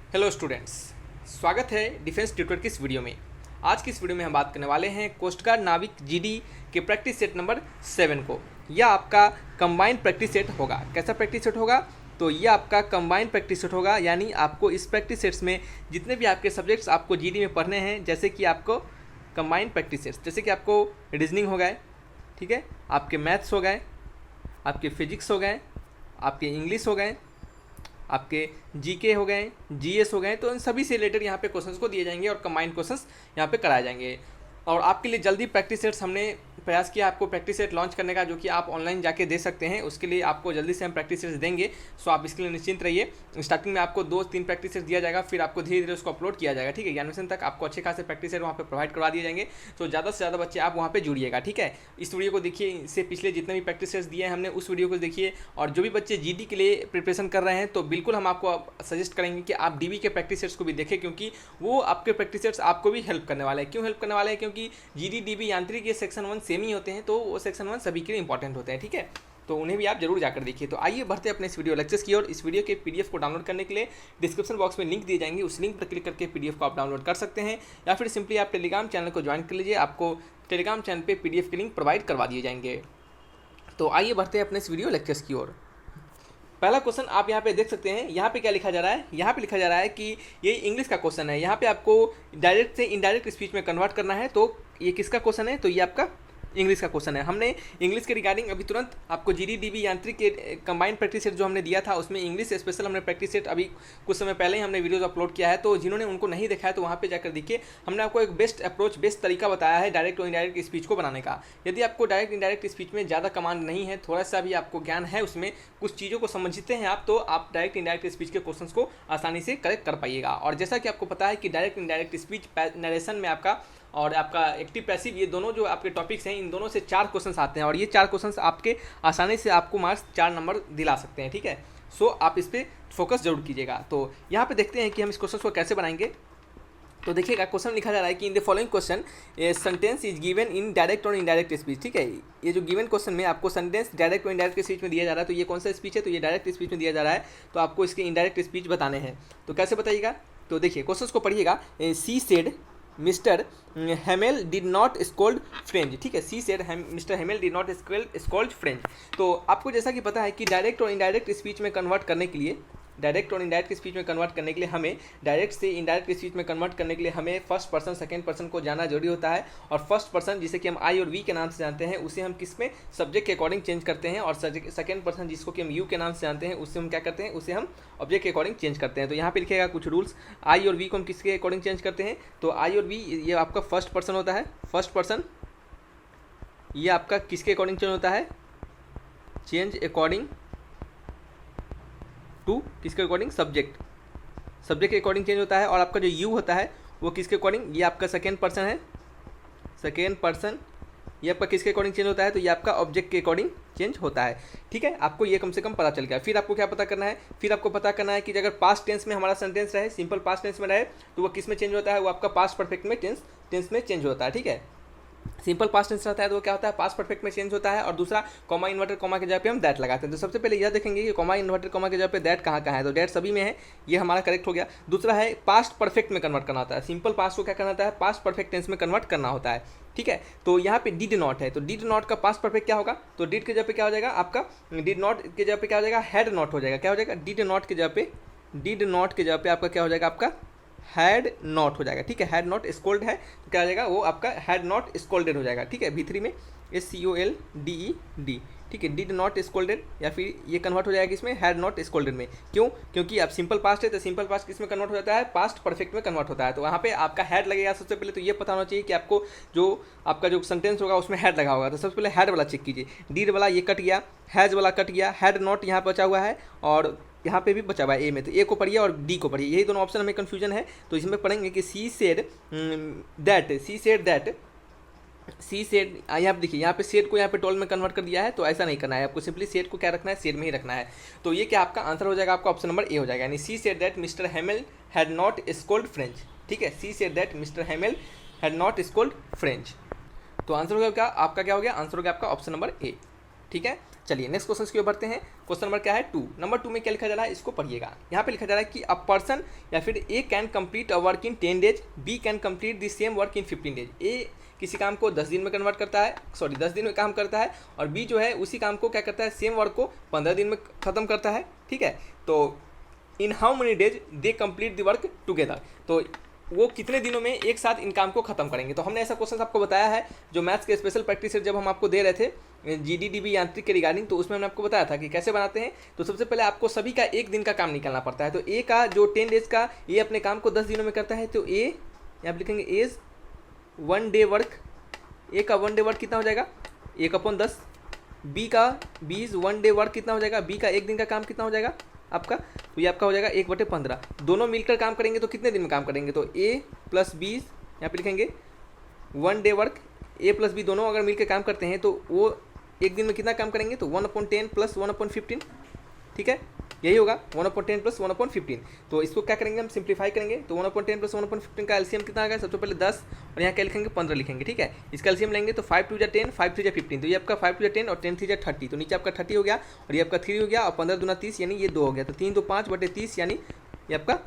Hello students, स्वागत है defence tutor की इस वीडियो में। आज की इस वीडियो में हम बात करने वाले हैं कोस्ट गार्ड नाविक जीडी के प्रैक्टिस सेट नंबर 7 को। यह आपका कंबाइंड प्रैक्टिस सेट होगा। कैसा प्रैक्टिस सेट होगा? तो यह आपका कंबाइंड प्रैक्टिस सेट होगा, यानी आपको इस प्रैक्टिस सेट्स में जितने भी आपके सब्जेक्ट्स आपको जीडी में पढ़ने हैं, जैसे कि आपको कंबाइंड प्रैक्टिस सेट्स, जैसे कि आपको रीजनिंग हो गए, ठीक है, आपके मैथ्स हो गए, आपके फिजिक्स हो गए, आपके इंग्लिश हो गए, आपके जीके हो गए, जीएस हो गए, तो इन सभी से रिलेटेड यहाँ पे क्वेश्चंस को दिए जाएंगे और कंबाइंड क्वेश्चंस यहाँ पे कराए जाएंगे। और आपके लिए जल्दी प्रैक्टिस सेट्स हमने प्रयास किया आपको प्रैक्टिस सेट लॉन्च करने का, जो कि आप ऑनलाइन जाके दे सकते हैं। उसके लिए आपको जल्दी से हम प्रैक्टिस सेट्स देंगे, सो आप इसके लिए निश्चिंत रहिए। स्टार्टिंग में आपको 2-3 प्रैक्टिस सेट दिया जाएगा, फिर आपको धीरे धीरे उसको अपलोड किया जाएगा, ठीक है। एडमिशन तक आपको अच्छे खासे प्रैक्टिस सेट वहाँ पे प्रोवाइड करवा दिए जाएंगे। तो ज़्यादा से ज़्यादा बच्चे आप वहाँ पे जुड़िएगा, ठीक है। इस वीडियो को देखिए, इससे पिछले जितने भी प्रैक्टिस सेट्स दिए हैं हमने, उस वीडियो को देखिए। और जो भी बच्चे जीडी के लिए प्रिपरेशन कर रहे हैं, तो बिल्कुल हम आपको सजेस्ट करेंगे कि आप डीबी के प्रैक्टिस सेट्स को भी देखें, क्योंकि वो आपके प्रैक्टिस सेट्स आपको भी हेल्प करने वाले हैं। क्यों हेल्प करने वाले हैं? क्योंकि जीडी डीबी यांत्रिक ये सेक्शन 1 सेम ही होते हैं, तो वो सेक्शन 1 सभी के लिए इंपॉर्टेंट होते हैं, ठीक है। तो उन्हें भी आप जरूर जाकर देखिए। तो आइए बढ़ते अपने इस वीडियो लेक्चर्स की ओर। इस वीडियो के पीडीएफ को डाउनलोड करने के लिए डिस्क्रिप्शन बॉक्स में लिंक दिए जाएंगे, उस लिंक पर क्लिक करके पीडीएफ को आप डाउनलोड कर सकते हैं, या फिर सिंपली आप टेलीग्राम चैनल को ज्वाइन कर लीजिए। आपको टेलीग्राम चैनल पर पीडीएफ के लिंक प्रोवाइड करवा दिए जाएंगे। तो आइए बढ़ते हैं अपने इस वीडियो लेक्चर्स की ओर। पहला क्वेश्चन आप यहाँ पे देख सकते हैं। यहाँ पे क्या लिखा जा रहा है? यहाँ पे लिखा जा रहा है कि ये इंग्लिश का क्वेश्चन है। यहाँ पे आपको डायरेक्ट से इनडायरेक्ट स्पीच में कन्वर्ट करना है। तो ये किसका क्वेश्चन है? तो ये आपका इंग्लिश का क्वेश्चन है। हमने इंग्लिश के रिगार्डिंग अभी तुरंत आपको जीडी डीबी यांत्रिक के कंबाइंड प्रैक्टिस सेट जो हमने दिया था, उसमें इंग्लिश स्पेशल हमने प्रैक्टिस सेट अभी कुछ समय पहले ही हमने वीडियोस अपलोड किया है। तो जिन्होंने उनको नहीं देखा है, तो वहाँ पे जाकर देखिए। हमने आपको एक बेस्ट अप्रोच, बेस्ट तरीका बताया है डायरेक्ट और इनडायरेक्ट स्पीच को बनाने का। यदि आपको डायरेक्ट इनडायरेक्ट स्पीच में ज़्यादा कमांड नहीं है, थोड़ा सा भी आपको ज्ञान है, उसमें कुछ चीज़ों को समझते हैं आप, तो आप डायरेक्ट इनडायरेक्ट स्पीच के क्वेश्चन को आसानी से करेक्ट कर पाइएगा। और जैसा कि आपको पता है कि डायरेक्ट इनडायरेक्ट स्पीच नरेशन में आपका और आपका एक्टिव पैसिव, ये दोनों जो आपके टॉपिक्स हैं, इन दोनों से 4 क्वेश्चंस आते हैं, और ये 4 क्वेश्चंस आपके आसानी से आपको मार्क्स 4 नंबर दिला सकते हैं, ठीक है। सो आप इस पर फोकस जरूर कीजिएगा। तो यहाँ पे देखते हैं कि हम इस क्वेश्चन को कैसे बनाएंगे। तो देखिएगा, क्वेश्चन लिखा जा रहा है कि in the following question sentence is given in direct और इनडायरेक्ट स्पीच, ठीक है। ये जो गिवन क्वेश्चन में आपको सेंटेंस डायरेक्ट और इनडायरेक्ट स्पीच में दिया जा रहा है, तो ये कौन सा स्पीच है? तो ये डायरेक्ट स्पीच में दिया जा रहा है। तो आपको इसके इनडायरेक्ट स्पीच बताने हैं। तो कैसे बताइएगा? तो देखिए, क्वेश्चन को पढ़िएगा। She said mister Hamel did not scold French, ठीक है। She said mister Hamel did not scold French. तो आपको जैसा कि पता है कि डायरेक्ट और इनडायरेक्ट स्पीच में कन्वर्ट करने के लिए, डायरेक्ट और इनडायरेक्ट स्पीच में कन्वर्ट करने के लिए हमें, डायरेक्ट से इनडायरेक्ट स्पीच में कन्वर्ट करने के लिए हमें फर्स्ट पर्सन सेकंड पर्सन को जानना जरूरी होता है। और फर्स्ट पर्सन जिसे कि हम आई और वी के नाम से जानते हैं, उसे हम किस में सब्जेक्ट के अकॉर्डिंग चेंज करते हैं। और सेकंड पर्सन जिसको कि हम यू के नाम से जानते हैं, उससे हम क्या करते हैं? उसे हम ऑब्जेक्ट के अकॉर्डिंग चेंज करते हैं। तो यहाँ पे लिखेगा कुछ रूल्स। आई और वी को हम किसके अकॉर्डिंग चेंज करते हैं? तो आई और वी ये आपका फर्स्ट पर्सन होता है। फर्स्ट पर्सन ये आपका किसके अकॉर्डिंग चेंज होता है? चेंज अकॉर्डिंग टू किसके अकॉर्डिंग? सब्जेक्ट के अकॉर्डिंग चेंज होता है। और आपका जो यू होता है वो किसके अकॉर्डिंग? ये आपका सेकेंड पर्सन है। सेकेंड पर्सन ये आपका किसके अकॉर्डिंग चेंज होता है? तो ये आपका ऑब्जेक्ट के अकॉर्डिंग चेंज होता है, ठीक है। आपको ये कम से कम पता चल गया। फिर आपको क्या पता करना है? फिर आपको पता करना है कि अगर पास्ट टेंस में हमारा सेंटेंस रहे, सिंपल पास्ट टेंस में रहे, तो वो किस में चेंज होता है? वो आपका पास्ट परफेक्ट में टेंस में चेंज होता है, ठीक है। सिंपल पास्ट टेंस रहता है तो वो क्या होता है? पास्ट परफेक्ट में चेंज होता है। और दूसरा, कॉमा इन्वर्टर कॉमा के जगह पे हम दैट लगाते हैं। तो सबसे पहले यह देखेंगे कि कॉमा इन्वर्टर कॉमा के जगह पे दैट कहाँ है। तो दैट सभी में है, ये हमारा करेक्ट हो गया। दूसरा है पास्ट परफेक्ट में कन्वर्ट करना होता है। सिंपल पास्ट को क्या करना होता है? पास्ट परफेक्ट टेंस में कन्वर्ट करना होता है, ठीक है। तो यहाँ पे डिड नॉट है, तो डिड नॉट का पास्ट परफेक्ट क्या होगा? तो डिड के जगह पे क्या हो जाएगा? आपका डिड नॉट के जगह पे क्या हो जाएगा? हैड नॉट हो जाएगा। क्या हो जाएगा? डिड नॉट के जगह पे आपका क्या हो जाएगा? आपका हैड नॉट हो जाएगा, ठीक है। हैड नॉट स्कोल्ड है तो क्या हो जाएगा? वो आपका हैड नॉट स्कोल्डेड हो जाएगा, ठीक है। V3 में SCOLDED, ठीक है। डिड नॉट स्कोल्डेड, या फिर ये कन्वर्ट हो जाएगा इसमें हैड नॉट स्कोल्डेड में। क्यों? क्योंकि आप सिंपल पास्ट है, तो सिंपल पास्ट किस में कन्वर्ट हो जाता है? पास्ट परफेक्ट में कन्वर्ट होता है। तो वहाँ पे आपका हैड लगेगा। सबसे पहले तो ये पता होना चाहिए कि आपको जो आपका जो सेंटेंस होगा उसमें हैड लगा होगा। तो सबसे पहले हैड वाला चेक कीजिए। डिड वाला ये कट गया, हैज वाला कट गया, हैड नॉट यहाँ बचा हुआ है, और यहाँ पे भी बचा हुआ है ए में। तो ए को पढ़िए और डी को पढ़िए, यही दोनों ऑप्शन हमें कन्फ्यूजन है। तो इसमें पढ़ेंगे कि सी सेड यहाँ पे देखिए, यहाँ पे सेड को यहाँ पे टोल में कन्वर्ट कर दिया है। तो ऐसा नहीं करना है आपको, सिंपली सेड को क्या रखना है? सेड में ही रखना है। तो ये क्या आपका आंसर हो जाएगा? आपका ऑप्शन नंबर ए हो जाएगा, यानी she said that mister Hamel had not scold French, ठीक है। She said that mister Hamel had not scold French. तो आंसर हो गया क्या आपका? क्या हो गया? आंसर हो गया आपका ऑप्शन नंबर ए, ठीक है। चलिए नेक्स्ट क्वेश्चन की ओर बढ़ते हैं। क्वेश्चन नंबर क्या है 2। नंबर 2 में क्या लिखा जा रहा है इसको पढ़िएगा। यहाँ पे लिखा जा रहा है कि अ पर्सन या फिर A can complete a work in 10 days, B can complete the same work in 15 days. A किसी काम को 10 दिन में कन्वर्ट करता है, 10 दिन में काम करता है, और बी जो है उसी काम को क्या करता है, सेम वर्क को 15 दिन में ख़त्म करता है। ठीक है, तो in how many days they complete the work together, तो वो कितने दिनों में एक साथ इन काम को खत्म करेंगे। तो हमने ऐसा क्वेश्चन आपको बताया है जो मैथ्स के स्पेशल प्रैक्टिस सेट जब हम आपको दे रहे थे जीडीडीबी यांत्रिक के रिगार्डिंग, तो उसमें हमने आपको बताया था कि कैसे बनाते हैं। तो सबसे पहले आपको सभी का एक दिन का काम निकालना पड़ता है। तो ए का जो 10 डेज का ये अपने काम को 10 दिनों में करता है, तो ए यहाँ पर लिखेंगे एज 1 डे वर्क, ए का 1 डे वर्क कितना हो जाएगा 1/10, बी का 1 डे वर्क कितना हो जाएगा, बी का एक दिन का काम कितना हो जाएगा आपका, तो ये आपका हो जाएगा 1/15। दोनों मिलकर काम करेंगे तो कितने दिन में काम करेंगे, तो ए प्लस बी यहाँ पे लिखेंगे 1 डे वर्क, ए प्लस बी दोनों अगर मिलकर काम करते हैं तो वो एक दिन में कितना काम करेंगे, तो 1/10 प्लस 1/15। ठीक है, यही होगा 1/10 प्लस 1/15। तो इसको क्या करेंगे हम सिंप्लीफाई करेंगे, तो 1/10 प्लस 1/15 का एलसीएम कितना आएगा, सबसे पहले 10 और यहाँ क्या लिखेंगे 15 लिखेंगे। ठीक है, इसका एलसीएम लेंगे तो 5 2 10, 5 3 15, तो ये आपका 5 2 10 और 10 3 30, तो नीचे आपका 30 हो गया और ये आपका 3 हो गया और 15 दूना 30 यानी ये 2 हो गया, तो 3 2 5/30 यानी ये आपका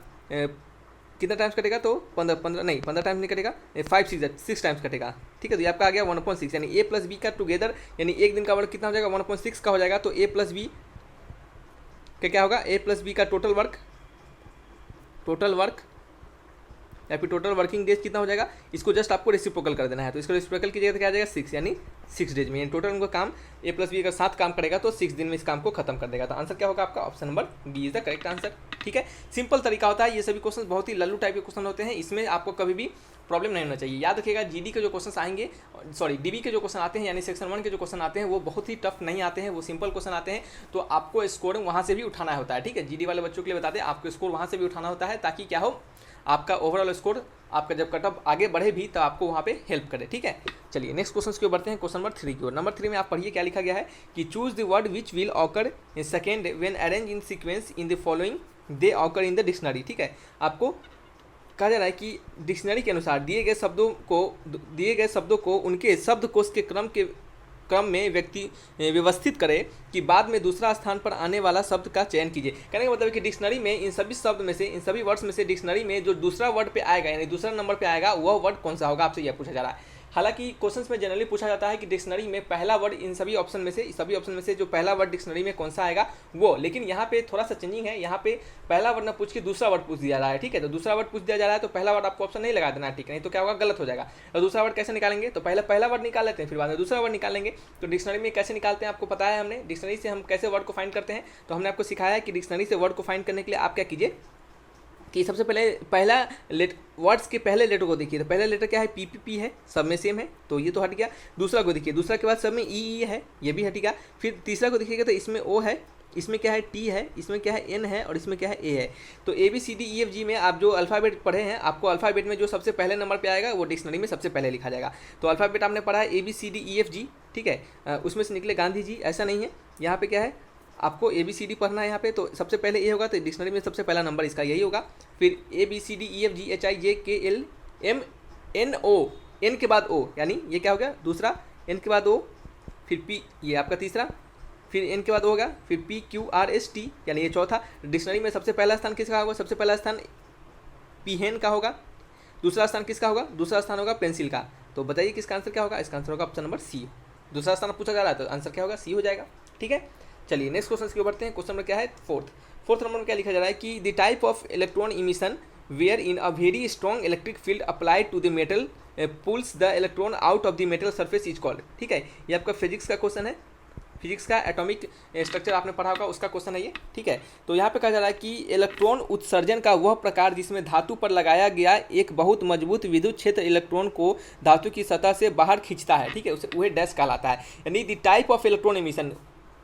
कितना टाइम्स कटेगा, तो 15 टाइम्स नहीं कटेगा, 6 टाइम्स कटेगा। ठीक है, तो ये आपका आ गया 1/6 यानी ए प्लस बी का टुगेदर यानी एक दिन का वर्क कितना हो जाएगा 1/6 का हो जाएगा। तो ए प्लस बी क्या होगा, ए प्लस बी का टोटल वर्क या फिर टोटल वर्किंग डेज कितना हो जाएगा, इसको जस्ट आपको रेसिप्रोकल कर देना है। तो इसको रेसिप्रोकल कीजिएगा तो क्या आ जाएगा 6 यानी 6 डेज में, यानी टोटल उनका काम ए प्लस बी अगर 7 काम करेगा तो 6 दिन में इस काम को खत्म कर देगा। तो आंसर क्या होगा आपका, option number B is the correct answer. ठीक है, सिंपल तरीका होता है, ये सभी क्वेश्चन बहुत ही लल्लू टाइप के क्वेश्चन होते हैं, इसमें आपको कभी भी प्रॉब्लम नहीं होना चाहिए। याद रखिएगा जीडी के जो क्वेश्चन आएंगे, डीबी के जो क्वेश्चन आते हैं यानी सेक्शन 1 के जो क्वेश्चन आते हैं वो बहुत ही टफ नहीं आते हैं, वो सिंपल क्वेश्चन आते हैं। तो आपको स्कोर वहाँ से भी उठाना होता है। ठीक है, जीडी वाले बच्चों के लिए बताते हैं आपको स्कोर वहाँ से भी उठाना होता है ताकि क्या हो, आपका ओवरऑल स्कोर आपका जब कटअप आगे बढ़े भी तो आपको वहाँ पे हेल्प करे। ठीक है, चलिए नेक्स्ट क्वेश्चन की ओर बढ़ते हैं। क्वेश्चन नंबर 3 की ओर। नंबर 3 में आप पढ़िए क्या लिखा गया है कि choose the word which will occur in second when arrange in sequence in the following they occur in the dictionary. ठीक है, आपको कहा जा रहा है कि डिक्शनरी के अनुसार दिए गए शब्दों को उनके शब्दकोश के क्रम में व्यवस्थित करें कि बाद में दूसरा स्थान पर आने वाला शब्द का चयन कीजिए। कहने का मतलब है कि डिक्शनरी में इन सभी वर्ड्स में से डिक्शनरी में जो दूसरा वर्ड पे आएगा यानी दूसरा नंबर पे आएगा वह वर्ड कौन सा होगा, आपसे यह पूछा जा रहा है। हालांकि क्वेश्चंस में जनरली पूछा जाता है कि डिक्शनरी में पहला वर्ड इन सभी ऑप्शन में से जो पहला वर्ड डिक्शनरी में कौन सा आएगा वो, लेकिन यहाँ पे थोड़ा सा चेंजिंग है। यहाँ पे पहला वर्ड ना पूछ के दूसरा वर्ड पूछ दिया जा रहा है। ठीक है, तो दूसरा वर्ड पूछ दिया जा रहा है तो पहला वर्ड आपको ऑप्शन नहीं लगा देना है। ठीक है, नहीं तो क्या होगा, गलत हो जाएगा। तो दूसरा वर्ड कैसे निकालेंगे, तो पहला वर्ड निकाल लेते हैं फिर बाद में दूसरा वर्ड निकालेंगे। तो डिक्शनरी में कैसे निकालते हैं आपको पता है, हमने डिक्शनरी से हम कैसे वर्ड को फाइंड करते हैं। तो हमने आपको सिखाया है कि डिक्शनरी से वर्ड को फाइंड करने के लिए आप क्या कीजिए कि सबसे पहला वर्ड्स के पहले लेटर को देखिए। तो पहला लेटर क्या है, पी है, सब में सेम है तो ये तो हट गया। दूसरा को देखिए, दूसरा के बाद सब में ई है, ये भी हट गया। फिर तीसरा को देखिएगा तो इसमें ओ है, इसमें क्या है टी है, इसमें क्या है एन है और इसमें क्या है ए है। तो ABCDEFG में आप जो अल्फ़ाबेट पढ़े हैं, आपको अल्फ़ाबेट में जो सबसे पहले नंबर पे आएगा वो डिक्शनरी में सबसे पहले लिखा जाएगा। तो अल्फ़ाबेट आपने पढ़ा है ABCDEFG। ठीक है, उसमें से निकले गांधी जी, ऐसा नहीं है। यहाँ पे क्या है, आपको ABCD पढ़ना है यहाँ पे, तो सबसे पहले ए होगा तो डिक्शनरी में सबसे पहला नंबर इसका यही होगा। फिर ABCDEFGHIJKLMNO, एन के बाद ओ यानी ये क्या हो गया दूसरा, एन के बाद ओ, फिर पी ये आपका तीसरा, फिर एन के बाद ओ होगा, फिर PQRST यानी ये चौथा। डिक्शनरी में सबसे पहला स्थान किसका होगा, सबसे पहला स्थान पीहेन का होगा। दूसरा स्थान किसका होगा, दूसरा स्थान होगा पेंसिल का। तो बताइए किसका आंसर क्या होगा, इसका आंसर होगा ऑप्शन नंबर सी। दूसरा स्थान पूछा जा रहा है तो आंसर क्या होगा, सी हो जाएगा। ठीक है, चलिए नेक्स्ट क्वेश्चन की ओर बढ़ते हैं। क्वेश्चन नंबर क्या है, फोर्थ नंबर में क्या लिखा जा रहा है कि the type of electron emission where in a very strong electric field applied to the metal pulls the electron out of the metal surface is called. ठीक है, ये आपका फिजिक्स का क्वेश्चन है, फिजिक्स का एटॉमिक स्ट्रक्चर आपने पढ़ा होगा उसका क्वेश्चन है ये। ठीक है, तो यहाँ पे कहा जा रहा है कि इलेक्ट्रॉन उत्सर्जन का वह प्रकार जिसमें धातु पर लगाया गया एक बहुत मजबूत विद्युत क्षेत्र इलेक्ट्रॉन को धातु की सतह से बाहर खींचता है। ठीक है, उसे वह डैश कहलाता है। यानी the type of electron emission,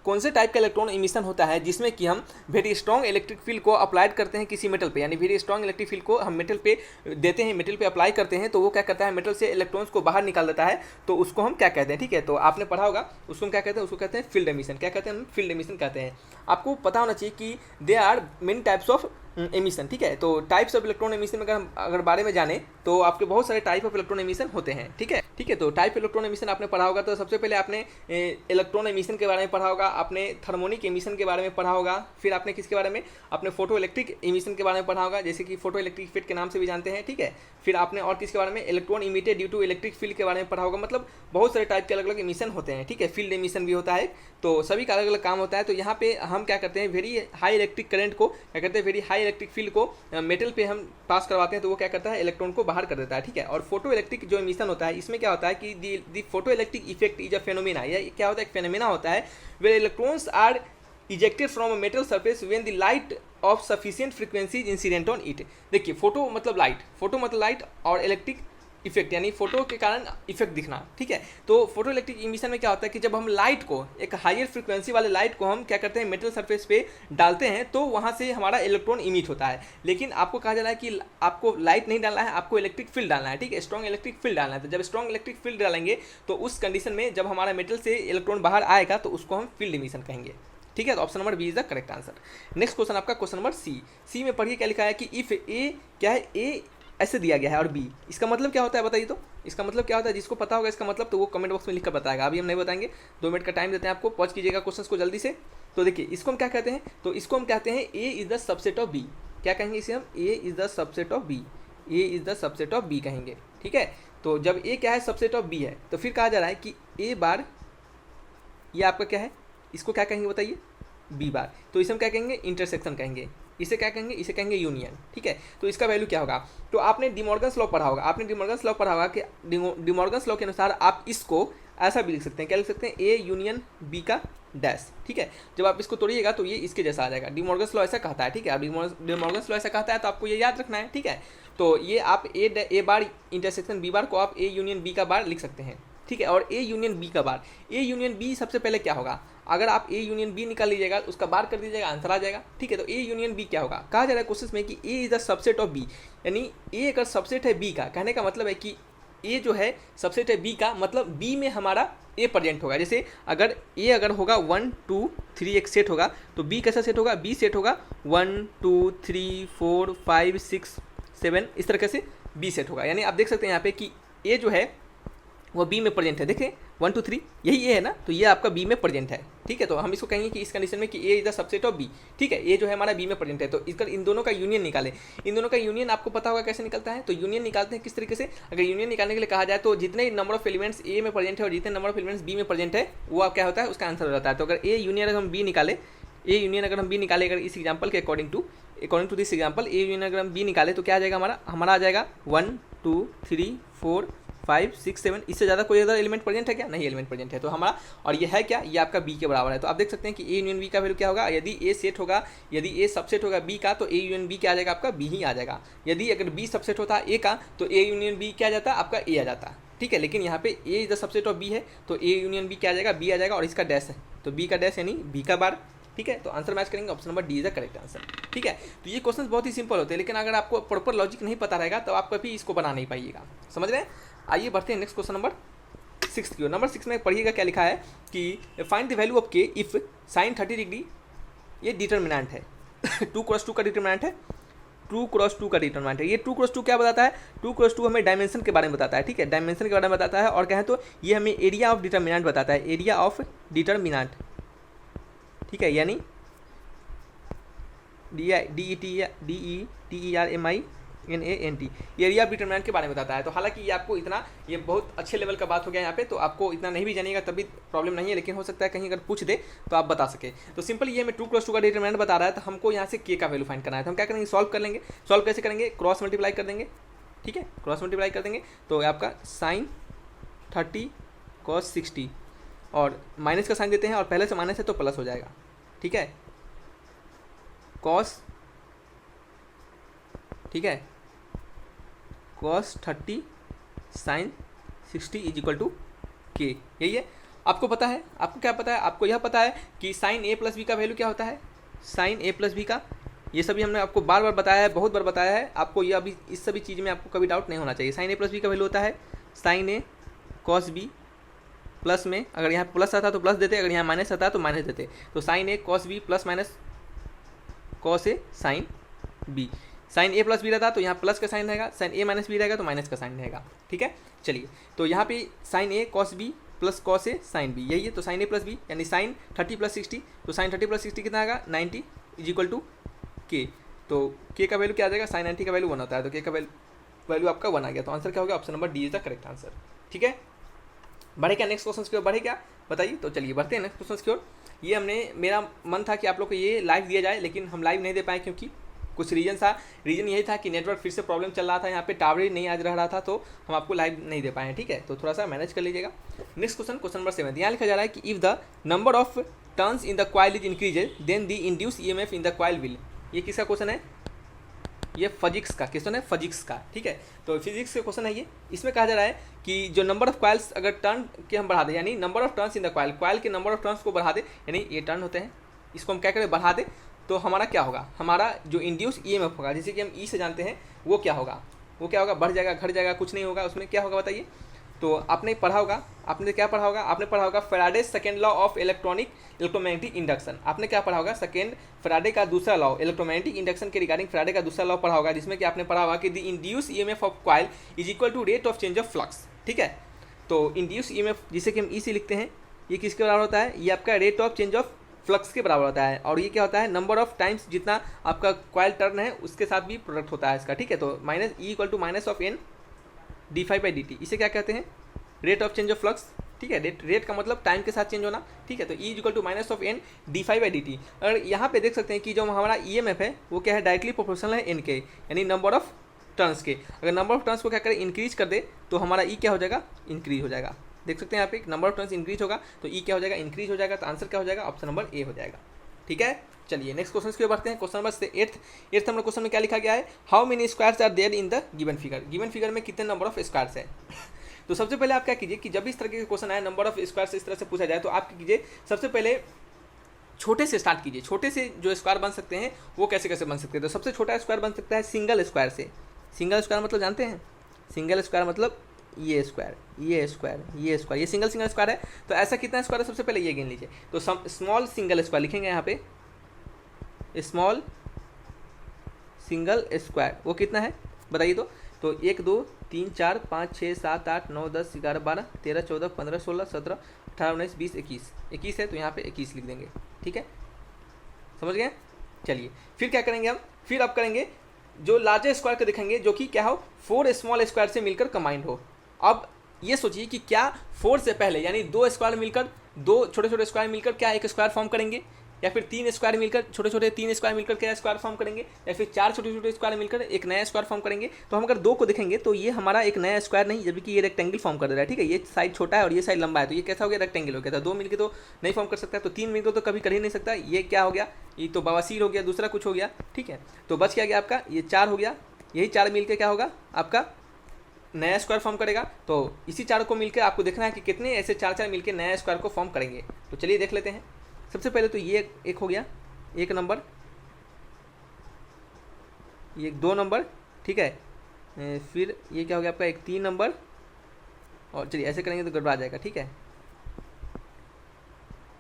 कौन से टाइप का इलेक्ट्रॉन इमिशन होता है जिसमें कि हम वेरी स्ट्रॉन्ग इलेक्ट्रिक फील्ड को अप्लाइड करते हैं किसी मेटल पे, यानी वेरी स्ट्रॉन्ग इलेक्ट्रिक फील्ड को हम मेटल पे देते हैं, मेटल पे अप्लाई करते हैं तो वो क्या करता है, मेटल से इलेक्ट्रॉन्स को बाहर निकाल देता है। तो उसको हम क्या कहते हैं, ठीक है, तो आपने पढ़ा होगा उसको हम क्या कहते हैं, उसको कहते हैं फील्ड एमिशन। क्या कहते हैं, हम फील्ड एमिशन कहते हैं। आपको पता होना चाहिए कि they are many types of emission, ठीक है। तो टाइप्स ऑफ इलेक्ट्रॉन एमिशन में अगर बारे में जाने तो आपके बहुत सारे टाइप ऑफ इलेक्ट्रॉन एमिशन होते हैं, ठीक है। तो टाइप इलेक्ट्रॉन एमिशन आपने पढ़ा होगा, तो सबसे पहले आपने इलेक्ट्रॉन एमिशन के बारे में पढ़ा होगा, आपने थर्मोनिक एमिशन के बारे में पढ़ा होगा, फिर आपने किसके बारे में, आपने फोटो इलेक्ट्रिक एमिशन के बारे में पढ़ा होगा, जैसे कि फोटो इलेक्ट्रिक इफेक्ट के नाम से भी जानते हैं, ठीक है। फिर आपने और किसके बारे में, electron emitted due to electric field के बारे में पढ़ा होगा। मतलब बहुत सारे टाइप के अलग अलग एमिशन होते हैं, ठीक है। फील्ड एमिशन भी होता है, तो सभी का अलग अलग काम होता है। तो यहाँ पे हम क्या करते हैं, वेरी हाई इलेक्ट्रिक करंट को क्या करते हैं, वेरी हाई इलेक्ट्रिक फील्ड को मेटल पे हम पास करवाते हैं, तो वो क्या करता है, इलेक्ट्रॉन को बाहर कर देता है, ठीक है। और फोटो इलेक्ट्रिक जो एमिशन होता है, इसमें क्या होता है कि the photo electric effect is a phenomena. यह क्या होता है, एक फेनोमेना होता है where electrons are ejected from a metal surface when the light of sufficient frequency is incident on it. देखिए, फोटो मतलब लाइट और इलेक्ट्रिक इफेक्ट यानी फोटो के कारण इफेक्ट दिखना, ठीक है। तो फोटो इलेक्ट्रिक इमिशन में क्या होता है कि जब हम लाइट को, एक हायर फ्रीक्वेंसी वाले लाइट को हम क्या करते हैं, मेटल सरफेस पे डालते हैं, तो वहाँ से हमारा इलेक्ट्रॉन इमिट होता है। लेकिन आपको कहा जा रहा है कि आपको लाइट नहीं डालना है, आपको इलेक्ट्रिक फील्ड डालना है, ठीक है, स्ट्रॉन्ग इलेक्ट्रिक फील्ड डालना है। तो जब स्ट्रॉन्ग इलेक्ट्रिक फील्ड डालेंगे तो उस कंडीशन में जब हमारा मेटल से इलेक्ट्रॉन बाहर आएगा तो उसको हम फील्ड इमिशन कहेंगे, ठीक है। तो option number B is the correct answer. Next question आपका क्वेश्चन नंबर सी में पढ़िए क्या लिखा है कि इफ ए क्या है, ए ऐसे दिया गया है और बी, इसका मतलब क्या होता है बताइए। तो इसका मतलब क्या होता है, जिसको पता होगा इसका मतलब तो वो कमेंट बॉक्स में लिखकर बताएगा। अभी हम नहीं बताएंगे, 2 मिनट का टाइम देते हैं आपको, पॉज कीजिएगा क्वेश्चन को जल्दी से। तो देखिए, इसको हम क्या कहते हैं, तो इसको हम कहते हैं A is the subset of B. क्या कहेंगे इसे हम, A is the subset of B, A is the subset of B कहेंगे, ठीक है। तो जब ए क्या है, सबसेट ऑफ बी है, तो फिर कहा जा रहा है कि ए बार ये आपका क्या है, इसको क्या कहेंगे बताइए, बी बार। तो इसे हम क्या कहेंगे, इंटरसेक्शन कहेंगे। इसे क्या कहेंगे, इसे कहेंगे यूनियन, ठीक है। तो इसका वैल्यू क्या होगा, तो आपने डिमॉर्गन्स लॉ पढ़ा होगा, कि डिमॉर्गन्स लॉ के अनुसार आप इसको ऐसा भी लिख सकते हैं, क्या लिख सकते हैं, ए यूनियन बी का डैश, ठीक है। जब आप इसको तोड़िएगा तो ये इसके जैसा आ जाएगा। डिमॉर्गन्स लॉ ऐसा कहता है, ठीक है। अब डिमॉर्गन्स लॉ ऐसा कहता है तो आपको ये याद रखना है, ठीक है। तो ये आप ए बार इंटरसेक्शन बी बार को आप ए यूनियन बी का बार लिख सकते हैं, ठीक है। और ए यूनियन बी का बार, ए यूनियन बी सबसे पहले क्या होगा, अगर आप ए यूनियन बी निकाल लीजिएगा, उसका बार कर दीजिएगा, आंसर आ जाएगा, ठीक है। तो ए यूनियन बी क्या होगा, कहा जा रहा है क्वेश्चन में कि A is the subset of B, यानी ए अगर सबसेट है बी का, कहने का मतलब है कि ए जो है सबसेट है बी का, मतलब बी में हमारा ए प्रेजेंट होगा। जैसे अगर ए अगर होगा 1 2 3 एक सेट होगा, तो बी कैसा सेट होगा, बी सेट होगा 1 2 3 4 5 6 7, इस तरीके से बी सेट होगा। यानी आप देख सकते हैं यहाँ पे कि ए जो है वो बी में प्रेजेंट है, देखें 1 2 3 यही ए है ना, तो ये आपका बी में प्रेजेंट है, ठीक है। तो हम इसको कहेंगे कि इस कंडीशन में कि A is the subset of B, ठीक है। ए जो है हमारा बी में प्रेजेंट है, तो इसका इन दोनों का यूनियन निकालें। इन दोनों का यूनियन आपको पता होगा कैसे निकलता है, तो यूनियन निकालते हैं किस तरीके से, अगर यूनियन निकालने के लिए कहा जाए तो जितने नंबर ऑफ एलिमेंट्स ए में प्रेजेंट है और जितने नंबर ऑफ एलिमेंट्स बी में प्रेजेंट है वो आप क्या होता है, उसका आंसर हो जाता है। तो अगर ए यूनियन अगर हम बी निकाले, ए यूनियन अगर हम बी निकाले, अगर इस एग्जाम्पल के according to this example A union अगर हम बी निकाले तो क्या आ जाएगा, हमारा आ जाएगा 1 2 3 4 5 6 7, इससे ज़्यादा कोई अदर एलिमेंट प्रेजेंट है क्या, नहीं एलिमेंट प्रेजेंट है। तो हमारा, और ये है क्या, ये आपका बी के बराबर है। तो आप देख सकते हैं कि ए यूनियन बी का वैल्यू क्या होगा, यदि ए सेट होगा, यदि ए सबसेट होगा बी का, तो ए यूनियन बी क्या आ जाएगा, आपका बी ही आ जाएगा। यदि अगर बी सबसेट होता ए का, तो ए यूनियन बी क्या आ जाता, आपका ए आ जाता, ठीक है। लेकिन यहाँ पे A is the subset of B है, तो ए यूनियन बी क्या आ जाएगा, बी आ जाएगा, और इसका डैश है, तो बी का डैश यानी बी का बार, ठीक है। तो आंसर मैच करेंगे, option number D is the correct answer, ठीक है। तो ये क्वेश्चन बहुत ही सिंपल होते हैं, लेकिन अगर आपको प्रॉपर लॉजिक नहीं पता रहेगा तो आप कभी इसको बना नहीं पाइएगा, समझ रहे हैं। आइए बढ़ते हैं नेक्स्ट क्वेश्चन नंबर 6 की ओर। नंबर 6 में पढ़िएगा क्या लिखा है कि फाइंड द वैल्यू ऑफ के इफ साइन 30 डिग्री, ये डिटर्मिनेंट है 2 क्रॉस 2 का डिटर्मिनेंट है, 2 क्रॉस 2 का डिटर्मिनेंट है। ये 2 क्रॉस 2 क्या बताता है, 2 क्रॉस 2 हमें डायमेंशन के बारे में बताता है, ठीक है, डायमेंशन के बारे में बताता है। और कहें तो ये हमें एरिया ऑफ डिटर्मिनेंट बताता है, एरिया ऑफ डिटर्मिनेंट, ठीक है, यानी DETERMINANT, एरिया ऑफ डिटर्मिनेंट के बारे में बताता है। तो हालांकि ये आपको इतना, ये बहुत अच्छे लेवल का बात हो गया यहाँ पे, तो आपको इतना नहीं भी जानिएगा तभी प्रॉब्लम नहीं है, लेकिन हो सकता है कहीं अगर पूछ दे तो आप बता सके। तो सिंपल ये हमें 2 क्रॉस 2 का डिटर्मिनेंट बता रहा है, तो हमको यहाँ से के का वैल्यू फाइंड करना है। तो हम क्या करेंगे, सॉल्व कर लेंगे। सॉल्व कैसे करेंगे, क्रॉस मल्टीप्लाई कर देंगे, ठीक है, क्रॉस मल्टीप्लाई कर देंगे। तो आपका साइन 30 cos 60, और माइनस का साइन देते हैं, और पहले से माइनस है तो प्लस हो जाएगा, ठीक है, कॉस, ठीक है, cos 30 sin 60 is equal to K, यही है। आपको पता है, आपको क्या पता है, आपको यह पता है कि साइन ए प्लस बी का वैल्यू क्या होता है, साइन ए प्लस बी का, ये सभी हमने आपको बार बार बताया है, बहुत बार बताया है आपको। ये अभी इस सभी चीज़ में आपको कभी डाउट नहीं होना चाहिए। साइन ए प्लस बी का वैल्यू होता है sign A cos B plus में, अगर यहाँ प्लस आता तो प्लस देते, अगर यहाँ माइनस आता तो माइनस देते। तो sine A cos B plus minus cos A sine B. Sine A plus B रहता तो यहाँ प्लस का साइन रहेगा, साइन ए माइनस बी रहेगा तो माइनस का साइन रहेगा। ठीक है, चलिए तो यहाँ पे sign A cos B plus cos A sine B, यही है। तो साइन ए प्लस बी यानी साइन 30 प्लस 60, तो साइन 30 प्लस 60 कितना आएगा 90 इज इक्वल टू के। तो के का वैल्यू क्या आ जाएगा, साइन 90 का वैल्यू 1 होता है, तो के का वैल्यू आपका 1 आ गया। तो आंसर क्या होगा, option number D is the correct answer. ठीक है, बढ़े क्या नेक्स्ट क्वेश्चन की ओर, बढ़े क्या बताइए। तो चलिए बढ़ते हैं नेक्स्ट क्वेश्चन की ओर। ये हमने, मेरा मन था कि आप लोग को ये लाइव दिया जाए, लेकिन हम लाइव नहीं दे पाए क्योंकि कुछ रीजन यही था कि नेटवर्क फिर से प्रॉब्लम चल रहा था, यहाँ पे टावर ही नहीं आज रह रहा था, तो हम आपको लाइव नहीं दे पाए हैं। ठीक है, तो थोड़ा सा मैनेज कर लीजिएगा। नेक्स्ट क्वेश्चन, क्वेश्चन नंबर 7, यहाँ लिखा जा रहा है कि if the number of turns in the coil is increases then the induce EMF in the coil will. ये किसका क्वेश्चन है, ये फिजिक्स का क्वेश्चन है, फिजिक्स का। ठीक है, तो फिजिक्स का क्वेश्चन है ये। इसमें कहा जा रहा है कि जो नंबर ऑफ कॉइल्स अगर टर्न के हम बढ़ा दें, यानी number of turns in the coil के नंबर ऑफ टर्न्स को बढ़ा दे, यानी ये टर्न होते हैं, इसको हम क्या करें बढ़ा दे, तो हमारा क्या होगा, हमारा जो इंड्यूस ईएमएफ होगा, जैसे कि हम ई से जानते हैं, वो क्या होगा, बढ़ जाएगा घट जाएगा, कुछ नहीं होगा, उसमें क्या होगा बताइए। तो आपने पढ़ा होगा, आपने क्या पढ़ा होगा, आपने पढ़ा होगा Faraday second law of electromagnetic induction. आपने क्या पढ़ा होगा, फैराडे का दूसरा लॉ, इलेक्ट्रोमैग्नेटिक इंडक्शन के रिगार्डिंग फैराडे का दूसरा लॉ पढ़ा होगा, जिसमें कि आपने पढ़ा होगा कि the induce EMF of coil is equal to rate of change of flux. ठीक है, तो इंड्यूस ईएमएफ जिसे कि हम ई से लिखते हैं, ये किसके बराबर होता है, ये आपका rate of change of flux के बराबर होता है। और ये क्या होता है, नंबर ऑफ टाइम्स जितना आपका कॉइल टर्न है उसके साथ भी प्रोडक्ट होता है इसका। ठीक है, तो minus E equal to minus of N D phi by D T, इसे क्या कहते हैं, rate of change of flux. ठीक है, रेट का मतलब टाइम के साथ चेंज होना। ठीक है, तो E equal to minus of N D phi by D T. और यहाँ पे देख सकते हैं कि जो हमारा ईएमएफ है वो क्या है, डायरेक्टली प्रोपोर्शनल है एन के, यानी नंबर ऑफ टर्न्स के। अगर नंबर ऑफ टर्न्स को क्या करें, इंक्रीज कर दे, तो हमारा ई क्या हो जाएगा, इंक्रीज हो जाएगा। देख सकते हैं यहाँ पे नंबर ऑफ टर्न्स इंक्रीज होगा तो ई क्या हो जाएगा, इंक्रीज हो जाएगा। तो आंसर क्या हो जाएगा, ऑप्शन नंबर ए हो जाएगा। ठीक है, चलिए नेक्स्ट क्वेश्चन की ओर बढ़ते हैं। Question number 8th number question में क्या लिखा गया है, how many squares are there in the given figure. Given figure में कितने नंबर ऑफ स्क्वायर्स है। तो सबसे पहले आप क्या कीजिए कि जब भी इस तरह के क्वेश्चन आए, नंबर ऑफ स्क्वायर्स इस तरह से पूछा जाए, तो आप क्या कीजिए, सबसे पहले छोटे से स्टार्ट कीजिए। छोटे से जो स्क्वायर बन सकते हैं वो कैसे कैसे बन सकते हैं। तो सबसे छोटा स्क्वायर बन सकता है सिंगल स्क्वायर से। सिंगल स्क्वायर मतलब जानते हैं, सिंगल स्क्वायर मतलब ये स्क्वायर, ये स्क्वायर, ये स्क्वायर, ये सिंगल स्क्वायर है। तो ऐसा कितना स्क्वायर है, सबसे पहले ये गिन लीजिए। तो स्मॉल सिंगल स्क्वायर लिखेंगे यहाँ पे, स्मॉल सिंगल स्क्वायर वो कितना है बताइए। तो 1 2 3 4 5 6 7 8 9 10 11 12 13 14 15 16 17 18 19 20 21 है, तो यहाँ पे 21 लिख देंगे। ठीक है, समझ गए। चलिए फिर क्या करेंगे हम, फिर अब करेंगे जो लार्जर स्क्वायर को देखेंगे, जो कि क्या हो, 4 स्मॉल स्क्वायर से मिलकर कंबाइंड हो। अब ये सोचिए कि क्या 4 से पहले यानी 2 स्क्वायर मिलकर, 2 छोटे छोटे स्क्वायर मिलकर क्या एक स्क्वायर फॉर्म करेंगे, या फिर 3 स्क्वायर मिलकर, छोटे छोटे 3 स्क्वायर मिलकर क्या स्क्वायर फॉर्म करेंगे, या फिर 4 छोटे छोटे स्क्वायर मिलकर एक नया स्क्वायर फॉर्म करेंगे। तो हम अगर 2 को देखेंगे तो ये हमारा एक नया स्क्वायर नहीं, जबकि ये रेक्टेंगल फॉर्म कर रहा है। ठीक है, ये साइड छोटा है और ये साइड लंबा है, तो ये कैसा हो गया, रेक्टेंगल हो गया। तो 2 मिलकर तो नहीं फॉर्म कर सकता, तो 3 मिलकर तो कभी कर ही नहीं सकता। ये क्या हो गया, ये तो बवासीर हो गया, दूसरा कुछ हो गया। ठीक है, तो बच क्या गया आपका, ये 4 हो गया। यही 4 मिलकर क्या होगा, आपका नया स्क्वायर फॉर्म करेगा। तो इसी 4 को मिलकर आपको देखना है कि कितने ऐसे 4 मिलकर नया स्क्वायर को फॉर्म करेंगे। तो चलिए देख लेते हैं। सबसे पहले तो ये एक हो गया, 1 नंबर, ये 2 नंबर। ठीक है, फिर ये क्या हो गया आपका, एक 3 नंबर। और चलिए ऐसे करेंगे तो गड़बड़ा जाएगा। ठीक है,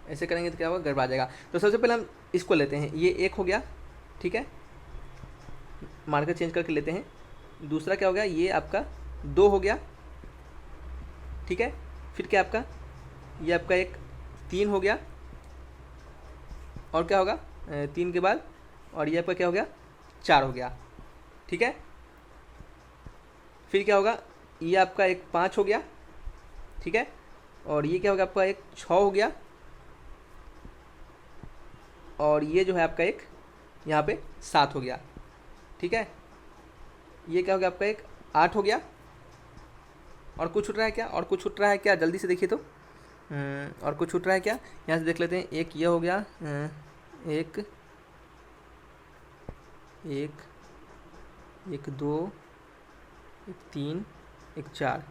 ऐसे करेंगे तो क्या होगा, गड़बड़ा जाएगा। तो सबसे पहले हम इसको लेते हैं, ये 1 हो गया। ठीक है, मार्कर चेंज करके लेते हैं। दूसरा क्या हो गया, ये आपका 2 हो गया। ठीक है, फिर क्या आपका, ये आपका एक 3 हो गया। और क्या होगा, 3 के बाद, और ये आपका क्या हो गया, 4 हो गया। ठीक है, फिर क्या होगा, ये आपका एक 5 हो गया। ठीक है, और ये क्या हो गया आपका, एक 6 हो गया। और ये जो है आपका एक यहाँ पे 7 हो गया। ठीक है, ये क्या हो गया आपका, एक 8 हो गया। और कुछ छूट रहा है क्या, और कुछ छूट रहा है क्या, जल्दी से देखिए तो। और कुछ छूट रहा है क्या, यहाँ से देख लेते हैं। एक ये हो गया, एक 2 एक 3 एक 4।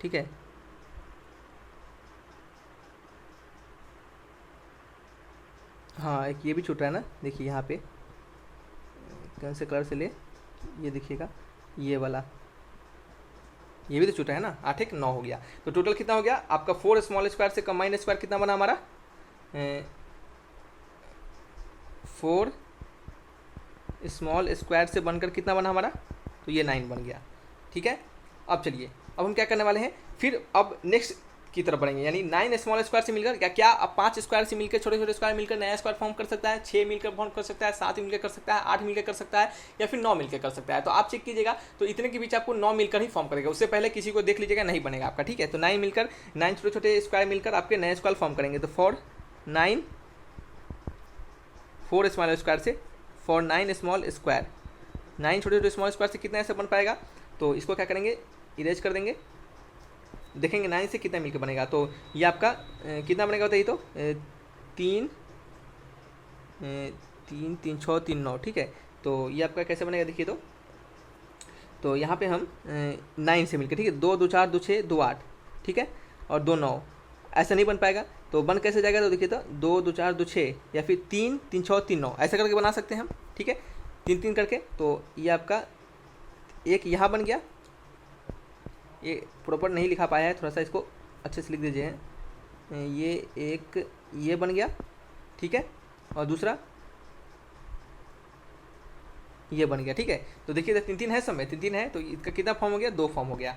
ठीक है, हाँ एक ये भी छूट रहा है ना, देखिए यहाँ पे कौन से कलर से ले, ये देखिएगा, ये वाला, ये भी तो छूटा है ना। 8 एक 9 हो गया। तो टोटल कितना हो गया आपका, 4 स्मॉल स्क्वायर से कंबाइंड स्क्वायर कितना बना हमारा, 4 स्मॉल स्क्वायर से बनकर कितना बना हमारा, तो ये 9 बन गया। ठीक है, अब चलिए अब हम क्या करने वाले हैं, फिर अब नेक्स्ट की तरफ बढ़ेंगे, यानी 9 स्मॉल स्क्वायर से मिलकर क्या अब 5 स्क्वायर से मिलकर, छोटे छोटे स्क्वायर मिलकर नया स्क्वायर फॉर्म कर सकता है, 6 मिलकर फॉर्म कर सकता है, 7 मिलकर कर सकता है, 8 मिलकर कर सकता है, या फिर 9 मिलकर कर सकता है। तो आप चेक कीजिएगा, तो इतने के बीच आपको 9 मिलकर ही फॉर्म करेगा, उससे पहले किसी को देख लीजिएगा नहीं बनेगा आपका। ठीक है, तो 9 मिलकर 9 छोटे छोटे स्क्वायर मिलकर आपके नए स्क्वायर फॉर्म करेंगे। तो 4 स्मॉल स्क्वायर से 9 स्मॉल स्क्वायर, 9 छोटे छोटे स्मॉल स्क्वायर से कितना ऐसा बन पाएगा, तो इसको क्या करेंगे, इरेज कर देंगे, देखेंगे 9 से कितना मिलकर बनेगा। तो ये आपका कितना बनेगा बताइए, तो 3 3 6 3 9। ठीक है, तो ये आपका कैसे बनेगा देखिए, तो यहाँ पे हम 9 से मिलकर, ठीक है, 2 2 4 2 6 2 8, ठीक है, और 2 9, ऐसा नहीं बन पाएगा। तो बन कैसे जाएगा, तो देखिए तो 2 2 4 2 6, या फिर 3 3 6 3 9, ऐसा करके बना सकते हैं हम। ठीक है, 3 3 करके, तो ये आपका एक यहाँ बन गया, ये प्रॉपर नहीं लिखा पाया है, थोड़ा सा इसको अच्छे से लिख दीजिए। ये एक ये बन गया, ठीक है, और दूसरा ये बन गया। ठीक है, तो देखिए 3 3 है, सब में 3 3 है, तो इसका कितना फॉर्म हो गया, 2 फॉर्म हो गया।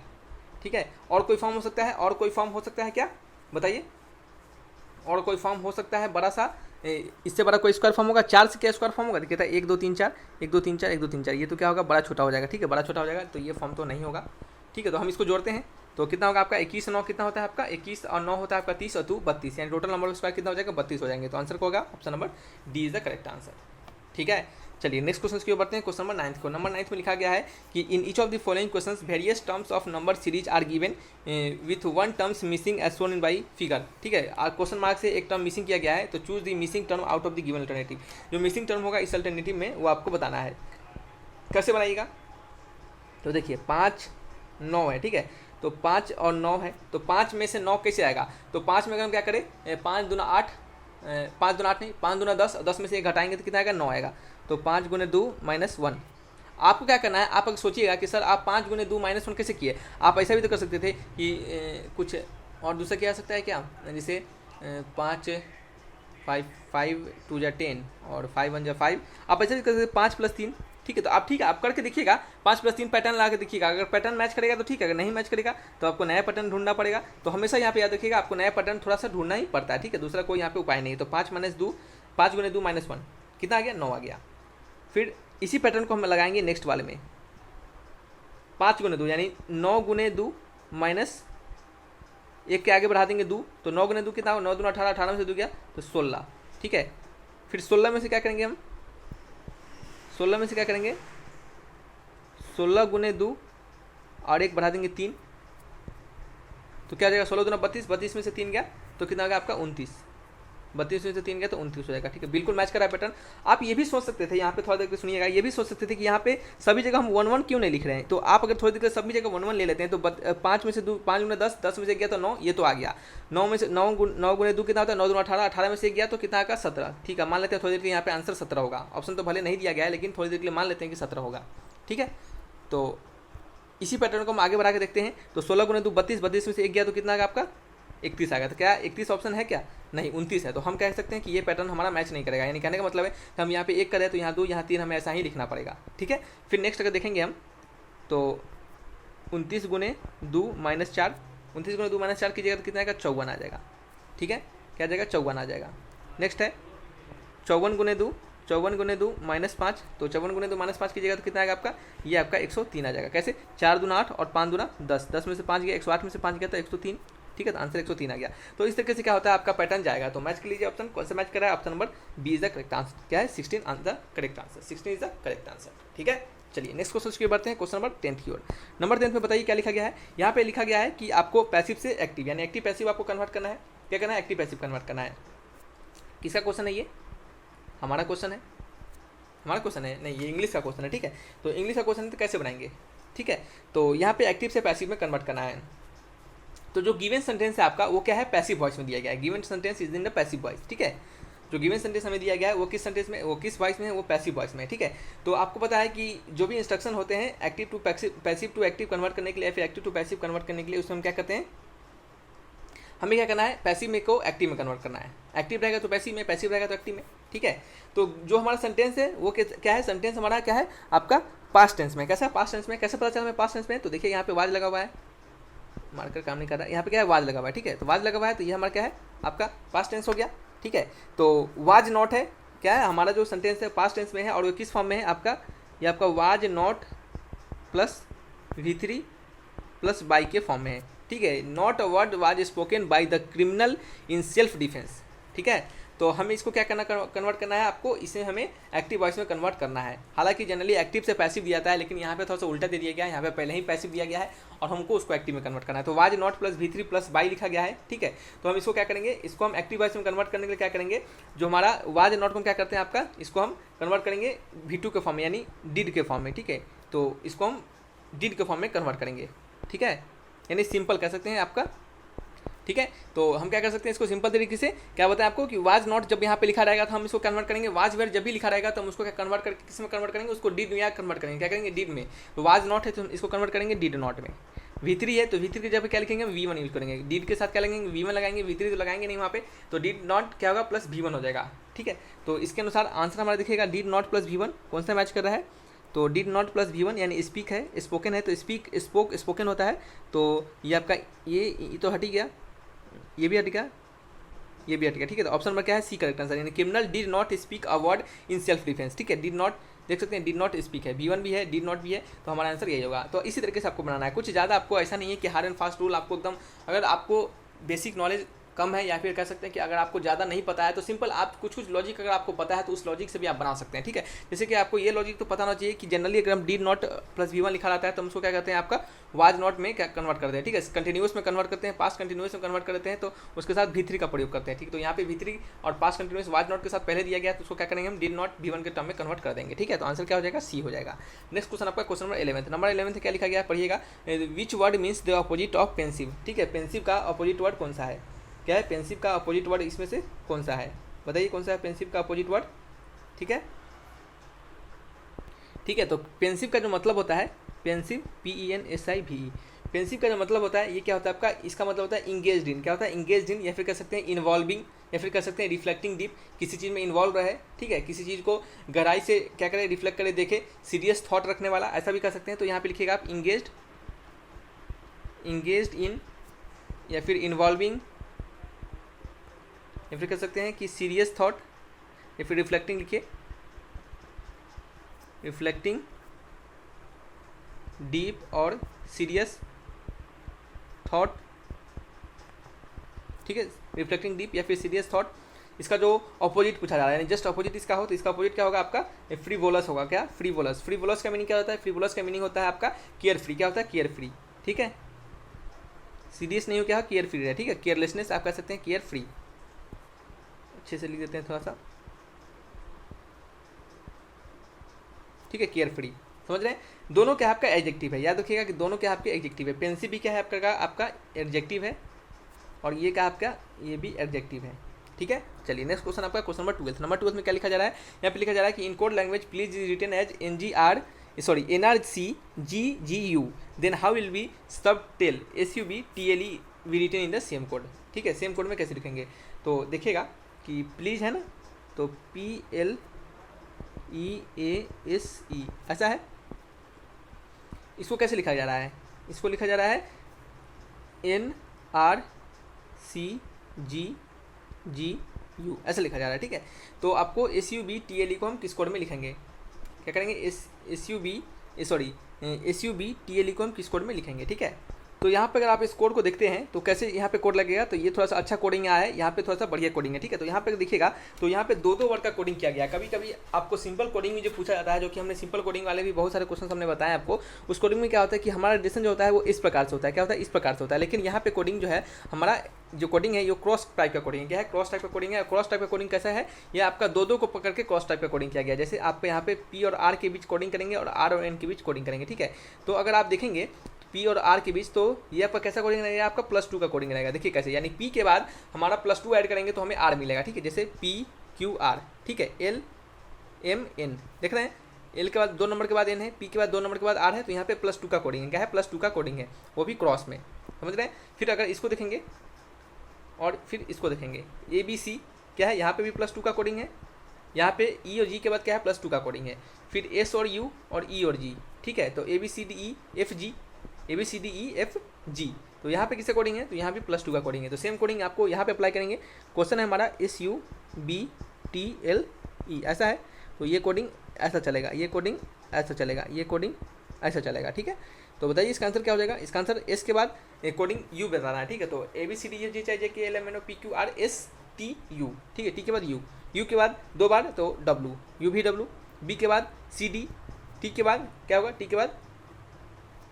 ठीक है, और कोई फॉर्म हो सकता है, और कोई फॉर्म हो सकता है क्या बताइए, और कोई फॉर्म हो सकता है बड़ा सा, इससे बड़ा कोई स्क्वायर फॉर्म होगा, 4 से क्या स्क्वायर फॉर्म होगा, देखिए 1 2 3 4 1 2 3 4 1 2 3 4, ये तो क्या होगा, बड़ा छोटा हो जाएगा। ठीक है, बड़ा छोटा हो जाएगा, तो ये फॉर्म तो नहीं होगा। ठीक है, तो हम इसको जोड़ते हैं, तो कितना होगा आपका 21 9 कितना होता है आपका, 21 और 9 होता है आपका 30 और 2 32, यानी टोटल नंबर ऑफ स्क्वायर कितना हो जाएगा, 32 हो जाएंगे। तो आंसर को होगा option number D is the correct answer. ठीक है, चलिए नेक्स्ट क्वेश्चन की ओर बढ़ते हैं। क्वेश्चन नंबर 9 को, नंबर 9 में लिखा गया है कि in each of the following questions various terms of number series are given with 1 terms missing as shown in by figure. ठीक है, क्वेश्चन मार्क से एक टर्म मिसिंग किया गया है, तो choose the missing term out of the given alternative. जो missing term होगा इस अल्टरनेटिव में वो आपको बताना है। कैसे बनाइएगा, तो देखिए 5 9 है, ठीक है, तो 5 और 9 है, तो 5 में से 9 कैसे आएगा, तो 5 में अगर हम क्या करें, 5 दूना 8, 5 दूना 8 नहीं, 5 दूना 10, 10 में से 1 घटाएंगे तो कितना आएगा, 9 आएगा। तो 5 गुने 2 माइनस 1। आपको क्या करना है, आप अगर सोचिएगा कि सर आप 5 गुने 2 माइनस 1 कैसे किए, आप ऐसा भी तो कर सकते थे कि कुछ और दूसरा किया जा सकता है क्या, जैसे 5 5 2 जा 10 और 5 1 जा 5, आप ऐसा भी कर सकते 5 + 3। ठीक है, तो आप ठीक है आप करके देखिएगा, 5 + 3 पैटर्न ला के देखिएगा, अगर पैटर्न मैच करेगा तो ठीक है, अगर नहीं मैच करेगा तो आपको नया पैटर्न ढूंढना पड़ेगा। तो हमेशा यहाँ पे याद रखिएगा, आपको नया पैटर्न थोड़ा सा ढूंढना ही पड़ता है। ठीक है, दूसरा कोई यहाँ पे उपाय नहीं है। तो 5 - 2, 5 गुने 2 माइनस 1 कितना आ गया, 9 आ गया। फिर इसी पैटर्न को हम लगाएंगे नेक्स्ट वाले में, 5 गुने 2 यानी 9 गुने 2 माइनस 1 के आगे बढ़ा देंगे 2, तो 9 गुने 2 कितना हो, 9 दूना 18, 18 में से 2 गया तो 16। ठीक है, फिर 16 में से क्या करेंगे हम, 16 में से क्या करेंगे, 16 गुने 2 और 1 बढ़ा देंगे 3, तो क्या हो जाएगा, 16 दूना 32, 32 में से 3 गया तो कितना आ गया आपका 29, 32 में से 3 गया तो 29 हो जाएगा। ठीक है, बिल्कुल मैच करा है पैटर्न। आप ये भी सोच सकते थे, यहाँ पे थोड़ा देर सुनिएगा, ये भी सोच सकते थे कि यहाँ पे सभी जगह हम 1 1 क्यों नहीं लिख रहे हैं। तो आप अगर थोड़ी देर सभी जगह 1 1 ले लेते हैं, तो 5 में से 2, 5 गुना 10, 10 में से गया तो 9, ये तो आ गया। 9 में से 9 गुने 2 कितना होता है, 9 दूना 18, 18 में से गया तो कितना आएगा 17। ठीक है, मान लेते हैं थोड़ी देर के यहाँ पे आंसर 17 होगा। ऑप्शन तो भले नहीं दिया गया है, लेकिन थोड़ी देर के लिए मान लेते हैं कि 17 होगा। ठीक है, तो इसी पैटर्न को हम आगे बढ़ा के देखते हैं। तो 16 गुने 2 32, 32 में से 1 गया तो कितना आएगा आपका 31 आ गया। तो क्या 31 ऑप्शन है क्या, नहीं 29 है। तो हम कह सकते हैं कि ये पैटर्न हमारा मैच नहीं करेगा, यानी कहने का मतलब है कि हम यहाँ पे 1 करें तो यहाँ 2, यहाँ 3, हमें ऐसा ही लिखना पड़ेगा। ठीक है, फिर नेक्स्ट अगर देखेंगे हम तो 29 गुने 2 माइनस 4, 29 गुने 2 माइनस 4 कीजिएगा तो कितना आएगा, 54 आ जाएगा। ठीक है, क्या आ जाएगा, 54 आ जाएगा। नेक्स्ट है 54 गुने 2, 54 गुने 2 माइनस 5, तो 54 गुने 2 माइनस 5 कीजिएगा तो कितना आएगा आपका, ये आपका 103 आ जाएगा। कैसे, 4 दूना 8 और 5 दूना 10, 10 में से 5 गया, 108 में से 5 गया तो 103। ठीक है, तो आंसर 103 आ गया। तो इस तरीके से क्या होता है, आपका पैटर्न जाएगा। तो मैच कर लीजिए ऑप्शन, कौन सा मैच कर रहा है, option number B is the correct answer. क्या है, 16 answer correct answer, 16 is the correct answer. ठीक है, चलिए नेक्स्ट क्वेश्चन की बढ़ते हैं, क्वेश्चन नंबर 10 की ओर। नंबर 10 में बताइए क्या लिखा गया है। यहाँ पे लिखा गया है कि आपको पैसिव से एक्टिव, यानी एक्टिव पैसिव आपको कन्वर्ट करना है। क्या करना है, एक्टिव पैसिव कन्वर्ट करना है। किसका क्वेश्चन है ये, हमारा क्वेश्चन है, हमारा क्वेश्चन है नहीं, ये इंग्लिश का क्वेश्चन है। ठीक है, तो इंग्लिश का क्वेश्चन है तो कैसे बनाएंगे। ठीक है, तो यहाँ पे एक्टिव से पैसिव में कन्वर्ट करना है। तो जो गिवन सेंटेंस है आपका वो क्या है, पैसिव वॉइस में दिया गया है। Given sentence is in the passive voice. ठीक है, जो गिवन सेंटेंस हमें दिया गया है वो किस सेंटेंस में, वो किस वॉइस में है, वो पैसिव वॉइस में है। ठीक है, तो आपको पता है कि जो भी इंस्ट्रक्शन होते हैं active to passive to active convert करने के लिए, फिर एक्टिव टू पैसिव कन्वर्ट करने के लिए, उसमें हम क्या करते हैं, हमें क्या करना है, पैसिव में को एक्टिव में कन्वर्ट करना है। एक्टिव रहेगा तो पैसिव में, पैसिव रहेगा तो एक्टिव में। ठीक है। तो जो हमारा सेंटेंस है वो क्या है, सेंटेंस हमारा क्या है आपका पास्ट टेंस में। कैसा पास्ट टेंस में, कैसे पता चला हमें पास्ट टेंस में, तो देखिए यहाँ पे वाज लगा हुआ है, मार्कर काम नहीं कर रहा है, यहाँ पे क्या है वाज लगा हुआ है, ठीक है। तो वाज लगा हुआ है तो ये हमारा क्या है आपका पास्ट टेंस हो गया, ठीक है। तो वाज नॉट है, क्या है हमारा जो सेंटेंस है पास्ट टेंस में है, और वो किस फॉर्म में है आपका, ये आपका was not plus V3 plus by के फॉर्म में है, ठीक है। Not a word was spoken by the criminal in self defence, ठीक है। तो हमें इसको क्या करना, कन्वर्ट करना है आपको, इसे हमें एक्टिव वॉइस में कन्वर्ट करना है। हालांकि जनरली एक्टिव से पैसिव दिया जाता है, लेकिन यहाँ पे थोड़ा सा उल्टा दे दिया गया है, यहाँ पे पहले ही पैसिव दिया गया है और हमको उसको एक्टिव में कन्वर्ट करना है। तो was not plus V3 plus by लिखा गया है, ठीक है। तो हम इसको क्या करेंगे, इसको हम एक्टिव वॉइस में कन्वर्ट करने के लिए क्या करेंगे, जो हमारा वाज नॉट को हम क्या करते हैं आपका, इसको हम कन्वर्ट करेंगे V2 के फॉर्म में, यानी डिड के फॉर्म में, ठीक है। तो इसको हम डिड के फॉर्म में कन्वर्ट करेंगे, ठीक है, यानी सिंपल कह सकते हैं आपका, ठीक है। तो हम क्या कर सकते हैं इसको सिंपल तरीके से, क्या बताएं आपको कि वाज नॉट जब यहाँ पे लिखा रहेगा तो हम इसको कन्वर्ट करेंगे, वाज वेयर जब भी लिखा रहेगा तो हम उसको क्या कन्वर्ट करके किस में कन्वर्ट करेंगे, उसको डिड में कन्वर्ट करेंगे, क्या करेंगे डिड में। तो वाज नॉट है तो इसको कन्वर्ट करेंगे डिड नॉट में। V3 है तो V3 के जब क्या लिखेंगे V1 यूज करेंगे, डिड के साथ क्या लगेंगे V1 लगाएंगे, V3 तो लगाएंगे नहीं वहाँ पे, तो डिड नॉट क्या होगा प्लस V1 हो जाएगा, ठीक है। तो इसके अनुसार आंसर हमारा दिखेगा डिड नॉट प्लस V1, कौन सा मैच कर रहा है, तो डिड नॉट प्लस V1 यानी स्पीक है, स्पोकन है तो स्पीक स्पोक स्पोकन होता है, तो ये आपका ये तो हट ही गया, ये भी हट गया, ये भी हट गया, ठीक है। तो ऑप्शन नंबर क्या है सी करेक्ट आंसर, यानी criminal did not speak a word in self defence, ठीक है। डिड नॉट देख सकते हैं, डिड नॉट स्पीक है, V1 भी है, डिड नॉट भी है, तो हमारा आंसर यही होगा। तो इसी तरीके से आपको बनाना है, कुछ ज़्यादा आपको ऐसा नहीं है कि हार्ड एंड फास्ट रूल आपको एकदम, अगर आपको बेसिक नॉलेज कम है या फिर कह सकते हैं कि अगर आपको ज़्यादा नहीं पता है तो सिंपल आप कुछ लॉजिक अगर आपको पता है तो उस लॉजिक से भी आप बना सकते हैं, ठीक है। जैसे कि आपको ये लॉजिक तो पता होना चाहिए कि जनरली अगर हम डिड नॉट प्लस V1 लिखा रहता है तो हम उसको क्या करते हैं आपका वाज नॉट में क्या कन्वर्ट करते हैं, ठीक है। कंटिन्यूस में कन्वर्ट करते हैं, पास्ट कंटिन्यूस में कन्वर्ट करते हैं, तो उसके साथ V3 का प्रयोग करते हैं, ठीक है। तो यहाँ पे V3 और पास्ट कंटिन्यूस वाज नॉट के साथ पहले दिया गया तो उसको क्या करेंगे हम डिड नॉट V1 के टर्म में कन्वर्ट कर देंगे, ठीक है। तो आंसर क्या हो जाएगा सी हो जाएगा। नेक्स्ट क्वेश्चन आपका क्वेश्चन नंबर 11 क्या लिखा गया पढ़िएगा, which word means the opposite of pensive, ठीक है। पेंसिव का अपोजिट वर्ड कौन सा है, क्या है पेंसिव का अपोजिट वर्ड इसमें से कौन सा है, बताइए कौन सा है पेंसिव का अपोजिट वर्ड, ठीक है। ठीक है, तो पेंसिव का जो मतलब होता है, पेंसिव PENSIVE, पेंसिव का जो मतलब होता है ये क्या होता है आपका, इसका मतलब होता है इंगेज्ड इन, क्या होता है इंगेज्ड इन, या फिर कह सकते हैं इन्वॉल्विंग, या फिर कह सकते हैं रिफ्लेक्टिंग डीप, किसी चीज़ में इन्वॉल्व रहे, ठीक है, किसी चीज़ को गहराई से क्या करे रिफ्लेक्ट करे देखे, सीरियस थॉट रखने वाला, ऐसा भी कह सकते हैं। तो यहाँ पे लिखिएगा आप इंगेज्ड इन, या फिर इन्वॉल्विंग, या फिर कह सकते हैं कि सीरियस थॉट, या फिर रिफ्लेक्टिंग लिखिए, रिफ्लेक्टिंग डीप और सीरियस थॉट, ठीक है, रिफ्लेक्टिंग डीप या फिर सीरियस थॉट। इसका जो अपोजिट पूछा जा रहा है, यानी जस्ट अपोजिट इसका हो तो इसका अपोजिट क्या होगा आपका फ्रीवोलस होगा, क्या फ्रीवोलस। फ्रीवोलस का मीनिंग क्या होता है, फ्रीवोलस का मीनिंग होता है आपका केयर फ्री, क्या होता है केयर फ्री, ठीक है। सीरियस नहीं हो क्या केयर फ्री है, ठीक है, केयरलेसनेस आप कह सकते हैं केयर फ्री, अच्छे से लिख देते हैं थोड़ा सा, ठीक है, केयर फ्री, समझ रहे हैं। दोनों क्या आपका एडजेक्टिव है, याद रखिएगा कि दोनों क्या आपके एडजेक्टिव है, पेंसिव भी क्या है आपका एडजेक्टिव है, और ये क्या आपका ये भी एडजेक्टिव है, ठीक है। चलिए नेक्स्ट क्वेश्चन आपका क्वेश्चन नंबर 12 में क्या लिखा जा रहा है, यहाँ पे लिखा जा रहा है कि in code language please is written as NRCGGU, then how will be subtle SUBTLE be written in the same code, ठीक है। सेम कोड में कैसे लिखेंगे, तो देखिएगा कि प्लीज़ है ना, तो PLEASE ऐसा है, इसको कैसे लिखा जा रहा है, इसको लिखा जा रहा है NRCGGU ऐसा लिखा जा रहा है, ठीक है। तो आपको SUBTLE को हम किस कोड में लिखेंगे, क्या करेंगे SUBTLE को हम किस कोड में लिखेंगे, ठीक है। तो यहाँ पे अगर आप इस कोड को देखते हैं तो कैसे यहाँ पे कोड लगेगा, तो ये थोड़ा सा अच्छा कोडिंग आया है, यहाँ पे थोड़ा सा बढ़िया कोडिंग है, ठीक है। तो यहाँ पे देखिएगा तो यहाँ पे दो वर्ड का कोडिंग किया गया। कभी कभी आपको सिंपल कोडिंग में जो पूछा जाता है, जो कि हमने सिंपल कोडिंग वाले भी बहुत सारे क्वेश्चन हमने बताया आपको, उस कोडिंग में क्या होता है कि हमारा डिसीजन जो होता है वो इस प्रकार से होता है, क्या होता है इस प्रकार से होता है। लेकिन यहाँ पे कोडिंग जो है हमारा जो कोडिंग है ये क्रॉस टाइप का कोडिंग, क्या है क्रॉस टाइप का कोडिंग है। क्रॉस टाइप का कोडिंग कैसा है, ये आपका दो को पकड़ के क्रॉस टाइप का कोडिंग किया गया। जैसे आप यहाँ पे P और R के बीच कोडिंग करेंगे और R और N के बीच कोडिंग करेंगे, ठीक है। तो अगर आप देखेंगे P और R के बीच, तो ये आपका कैसा कोडिंग रहेगा, आपका +2 का कोडिंग रहेगा। देखिए कैसे, यानी P के बाद हमारा +2 ऐड करेंगे तो हमें R मिलेगा, ठीक है। जैसे PQR, ठीक है, LMN, देख रहे हैं L के बाद 2 नंबर के बाद N है, P के बाद 2 नंबर के बाद R है, तो यहाँ पे +2 का कोडिंग है, क्या है +2 का कोडिंग है, वो भी क्रॉस में, समझ रहे हैं। फिर अगर इसको देखेंगे और फिर इसको देखेंगे ABC, क्या है यहाँ पे भी +2 का कोडिंग है, यहाँ पे ई और जी के बाद क्या है, +2 का कोडिंग है, फिर एस और यू और ई और जी, ठीक है। तो ABCDEFG, ABCDEFG, तो यहाँ पे किसका कोडिंग है, तो यहाँ पे +2 का कोडिंग है। तो सेम कोडिंग आपको यहाँ पे अप्लाई करेंगे। क्वेश्चन है हमारा SUBTLE, ऐसा है, तो ये कोडिंग ऐसा चलेगा, ये कोडिंग ऐसा चलेगा, ये कोडिंग ऐसा चलेगा, ठीक है। तो बताइए इसका आंसर क्या हो जाएगा। इसका आंसर एस के बाद कोडिंग यू बताना है, ठीक है। तो ABCDEFGHIJKLMNOPQRSTU, ठीक है, टी के बाद यू, यू के बाद 2 बार तो डब्लू, यू भी डब्लू, बी के बाद CD, टी के बाद क्या होगा, टी के बाद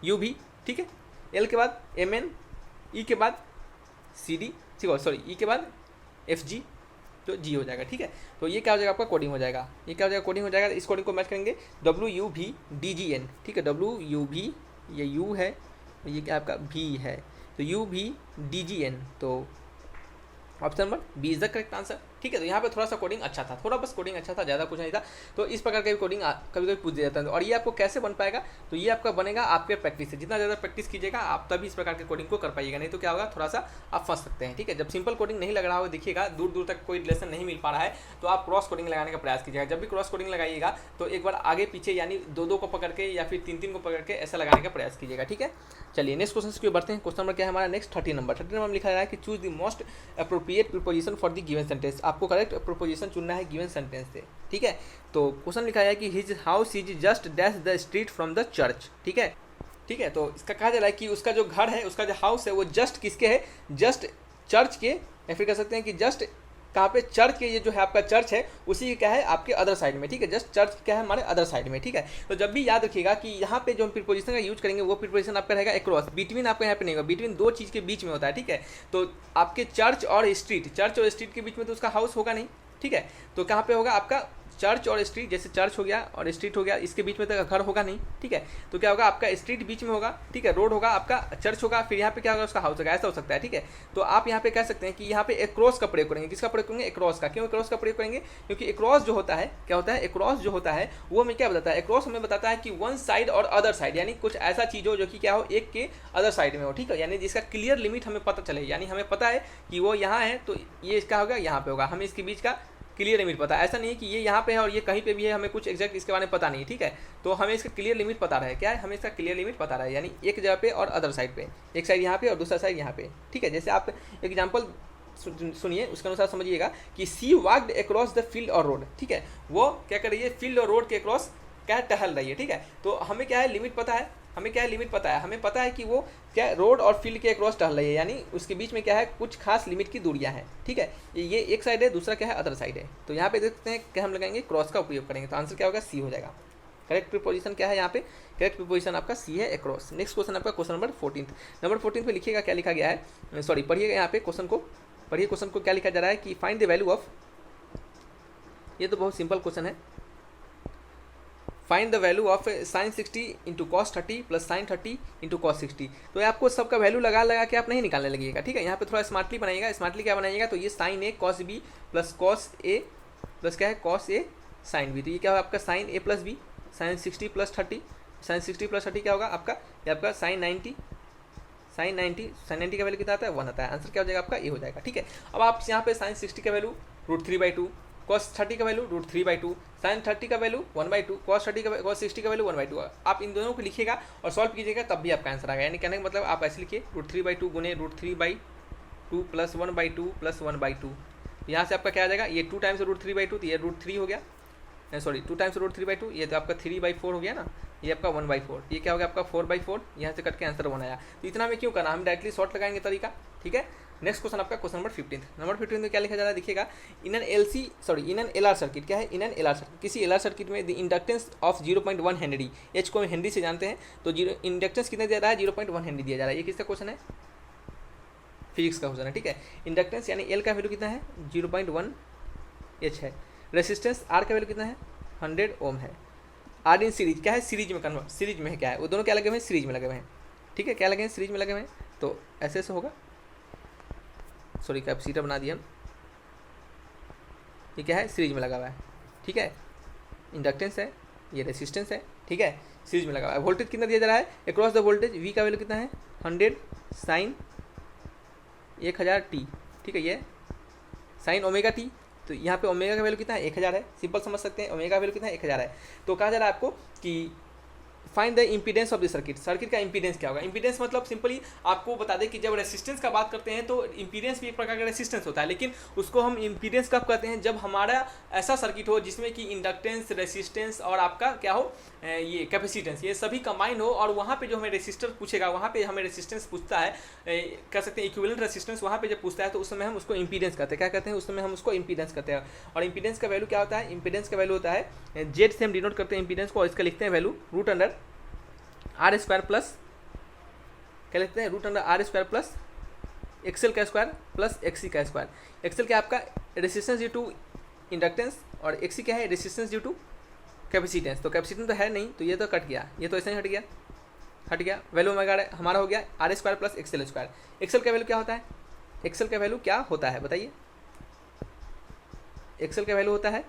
यू भी, ठीक है, एल के बाद MN, ई के बाद CD, ठीक है, सॉरी ई के बाद FG, तो जी हो जाएगा, ठीक है। तो ये क्या हो जाएगा आपका कोडिंग हो जाएगा, ये क्या हो जाएगा कोडिंग हो जाएगा। इस कोडिंग को मैच करेंगे WUVDGN, ठीक है, WUV, ये U है, ये क्या आपका V है, तो UVDGN, तो option number B is the correct answer, ठीक है। तो यहाँ पे थोड़ा सा कोडिंग अच्छा था, थोड़ा बस कोडिंग अच्छा था, ज़्यादा कुछ नहीं था। तो इस प्रकार का भी कोडिंग कभी कभी पूछ दिया जाता है। और ये आपको कैसे बन पाएगा, तो ये आपका बनेगा आपके प्रैक्टिस से, जितना ज़्यादा प्रैक्टिस कीजिएगा आप तभी इस प्रकार के कोडिंग को कर पाइएगा, नहीं तो क्या होगा, थोड़ा सा आप फंस सकते हैं, ठीक है। जब सिंपल कोडिंग नहीं लग रहा होगा, देखिएगा दूर दूर तक कोई रिलेशन नहीं मिल पा रहा है, तो आप क्रॉस कोडिंग लगाने का प्रयास कीजिएगा। जब भी क्रॉस कोडिंग लगाइएगा तो एक बार आगे पीछे यानी 2-2 को पकड़ के या फिर 3-3 को पकड़ के ऐसा लगाने का प्रयास कीजिएगा, ठीक है। चलिए नेक्स्ट क्वेश्चन की बढ़ते हैं। क्वेश्चन नंबर क्या है हमारा नेक्स्ट 30 नंबर में लिखा रहा है कि choose the most appropriate preposition for the given sentence. आपको करेक्ट प्रीपोजिशन चुनना है गिवन सेंटेंस से, ठीक है। तो क्वेश्चन लिखा है कि his house is just dash the street from the church, ठीक है, ठीक है। तो इसका कहा जा रहा है कि उसका जो घर है, उसका जो हाउस है वो जस्ट किसके है, जस्ट चर्च के, या फिर कह सकते हैं कि जस्ट कहाँ पे, चर्च के, ये जो है आपका चर्च है उसी क्या है आपके अदर साइड में, ठीक है। जस्ट चर्च क्या है हमारे अदर साइड में, ठीक है। तो जब भी याद रखिएगा कि यहाँ पे जो हम प्रीपोजिशन का यूज करेंगे वो प्रीपोजिशन आपका रहेगा अक्रॉस, बिटवीन आपका यहाँ पे नहीं होगा, बिटवीन 2 चीज़ के बीच में होता है, ठीक है। तो आपके चर्च और स्ट्रीट के बीच में तो उसका हाउस होगा नहीं, ठीक है। तो कहाँ पे होगा आपका चर्च और स्ट्रीट, जैसे चर्च हो गया और स्ट्रीट हो गया, इसके बीच में तो घर होगा नहीं, ठीक है। तो क्या होगा आपका स्ट्रीट बीच में होगा, ठीक है, रोड होगा, आपका चर्च होगा, फिर यहाँ पे क्या होगा उसका हाउस होगा, ऐसा हो सकता है, ठीक है। तो आप यहाँ पे कह सकते हैं कि यहाँ पे एक्रॉस का प्रयोग करेंगे, किसका प्रयोग करेंगे, एक्रॉस का। क्यों एक्रॉस का प्रयोग करेंगे, क्योंकि एक्रॉस जो होता है क्या होता है, एक्रॉस जो होता है वो हमें क्या बताता है, एक्रॉस हमें बताता है कि वन साइड और अदर साइड, यानी कुछ ऐसा चीज़ हो जो कि क्या हो, एक के अदर साइड में हो, ठीक है, यानी जिसका क्लियर लिमिट हमें पता चले, यानी हमें पता है कि वो यहाँ है तो ये इसका होगा यहाँ पे होगा, हमें इसके बीच का क्लियर लिमिट पता है। ऐसा नहीं है कि ये यहाँ पे है और ये कहीं पे भी है, हमें कुछ एग्जैक्ट इसके बारे में पता नहीं, ठीक है। तो हमें इसका क्लियर लिमिट पता रहे, क्या है, हमें इसका क्लियर लिमिट पता रहे, यानी एक जगह पे और अदर साइड पे, एक साइड यहाँ पे और दूसरा साइड यहाँ पे, ठीक है। जैसे आप एग्जाम्पल सुनिए, उसके अनुसार समझिएगा कि सी वॉक्ड अक्रॉस द फील्ड और रोड, ठीक है, वो क्या कर रही है, फील्ड और रोड के अक्रॉस क्या टहल रही है, ठीक है। तो हमें क्या है लिमिट पता है, हमें क्या है लिमिट पता है, हमें पता है कि वो क्या रोड और फील्ड के अक्रॉस टहल रही है, यानी उसके बीच में क्या है कुछ खास लिमिट की दूरियां हैं, ठीक है। ये एक साइड है, दूसरा क्या है अदर साइड है। तो यहाँ पे देखते हैं क्या हम लगाएंगे, क्रॉस का उपयोग करेंगे, तो आंसर क्या होगा, सी हो जाएगा। करेक्ट प्रीपोजिशन क्या है यहाँ पे, करेक्ट प्रीपोजिशन आपका सी है, अक्रॉस। नेक्स्ट क्वेश्चन आपका क्वेश्चन नंबर 14 पे लिखिएगा क्या लिखा गया है, सॉरी पढ़िएगा यहाँ पे क्वेश्चन को, पढ़िए क्वेश्चन को क्या लिखा जा रहा है कि फाइंड द वैल्यू ऑफ, ये तो बहुत सिंपल क्वेश्चन है, find the value of sin 60 into cos 30 plus sign 30 into cos 60। तो आपको सबका वैल्यू लगा के आप नहीं निकालने लगिएगा, ठीक है। यहाँ पे थोड़ा स्मार्टली बनाइएगा, स्मार्टली क्या बनाइएगा, तो ये sign A cos B plus cos A plus क्या है कॉस ए साइन बी, तो ये क्या होगा आपका sine A plus B, sine 60 plus 30, sine 60 plus 30 क्या होगा आपका, ये आपका साइन 90 का वैल्यू कितना आता है, 1 आता है, आंसर क्या हो जाएगा आपका ए हो जाएगा, ठीक है। अब आप यहाँ पे साइन 60 का वैल्यू √3/2, कॉस 30 का वैल्यू √3/2, साइन 30 का वैल्यू 1/2, कॉस 60 का वैल्यू 1/2। आप इन दोनों को लिखिएगा और सॉल्व कीजिएगा तब भी आपका आंसर आएगा, यानी कहने का मतलब आप ऐसे लिखिए √3/2 गुने √3/2 प्लस 1/2 प्लस 1/2। यहाँ से आपका क्या आ जाएगा, ये 2 टाइम्स √3/2 तो ये √3 हो गया, सॉरी 2 टाइम्स √3/2, ये तो आपका 3/4 हो गया ना, ये आपका 1/4, ये क्या हो गया आपका 4/4, यहाँ से कट के आंसर 1 आया। तो इतना में क्यों करना, हम डायरेक्टली शॉर्ट लगाएंगे तरीका, ठीक है। नेक्स्ट क्वेश्चन आपका क्वेश्चन नंबर 15 में क्या लिखा जा रहा है, देखिएगा इन एन एलआर सर्किट, क्या है इन एन एलआर सर्किट, किसी एलआर सर्किट में the inductance of 0.1 Henry, H को हेनरी से जानते हैं, तो इंडक्टेंस कितने दिया जा रहा है, 0.1 हेनरी दिया जा रहा है। ये किसका क्वेश्चन है, फिजिक्स का क्वेश्चन है, ठीक है। इंडक्टेंस यानी एल का वैल्यू कितना है 0.1 एच है, रेसिस्टेंस आर का वैल्यू कितना है 100 ओम है, आर इन सीरीज क्या है, सीरीज में कन्वर्ट, सीरीज में है, क्या है वो दोनों क्या लगे हुए हैं, सीरीज में लगे हुए हैं, ठीक है, क्या लगे हैं सीरीज में लगे हुए हैं। तो ऐसे ऐसे होगा, सॉरी कैपेसिटर बना दिया हम, ये क्या है सीरीज में लगा हुआ है, ठीक है, इंडक्टेंस है, ये रेसिस्टेंस है, ठीक है, सीरीज में लगा हुआ है। वोल्टेज कितना दिया जा रहा है अक्रॉस द वोल्टेज, वी का वैल्यू कितना है 100 साइन 1000 टी, ठीक है, ये साइन ओमेगा टी, तो यहाँ पे ओमेगा का वैल्यू कितना है 1000 है, सिंपल समझ सकते हैं, ओमेगा का वैल्यू कितना है 1000 है। तो कहा जा रहा है आपको कि find the impedance of the circuit, circuit का इम्पीडेंस क्या होगा। इम्पीडेंस मतलब सिंपली आपको बता दें कि जब रेसिस्टेंस का बात करते हैं तो इम्पीडेंस भी एक प्रकार का रेसिस्टेंस होता है, लेकिन उसको हम इम्पीडेंस कब कहते हैं, जब हमारा ऐसा सर्किट हो जिसमें कि इंडक्टेंस, रेसिस्टेंस और आपका क्या हो ये कैपेसिटेंस, ये सभी कंबाइन हो, और वहाँ पे जो हमें रेसिस्टर पूछेगा, वहाँ पे हमें रेसिस्टेंस पूछता है, कह सकते हैं इक्विवेलेंट रेसिस्टेंस वहाँ पे जब पूछता है तो उस समय हम उसको इम्पीडेंस कहते हैं। क्या कहते हैं उस समय हम उसको इम्पीडेंस कहते हैं। और इम्पीडेंस का वैल्यू क्या होता है, इम्पीडेंस का वैल्यू होता है जेड से हम डिनोट करते हैं इम्पीडेंस को, और इसका लिखते हैं value root under R square plus, क्या लिखते हैं, root under R square plus XL का स्क्वायर प्लस एक्सी का स्क्वायर। एक्सएल क्या आपका रेसिस्टेंस ड्यू टू इंडक्टेंस, और एक्सी क्या है रेसिस्टेंस ड्यू टू कैपेसिटेंस। तो कैपेसिटेंस तो है नहीं, तो ये तो कट गया, ये तो ऐसे ही हट गया। वैल्यू हमारा हो गया R square plus XL square. XL का वैल्यू क्या होता है, एक्सएल का वैल्यू क्या होता है बताइए। एक्सएल का वैल्यू होता है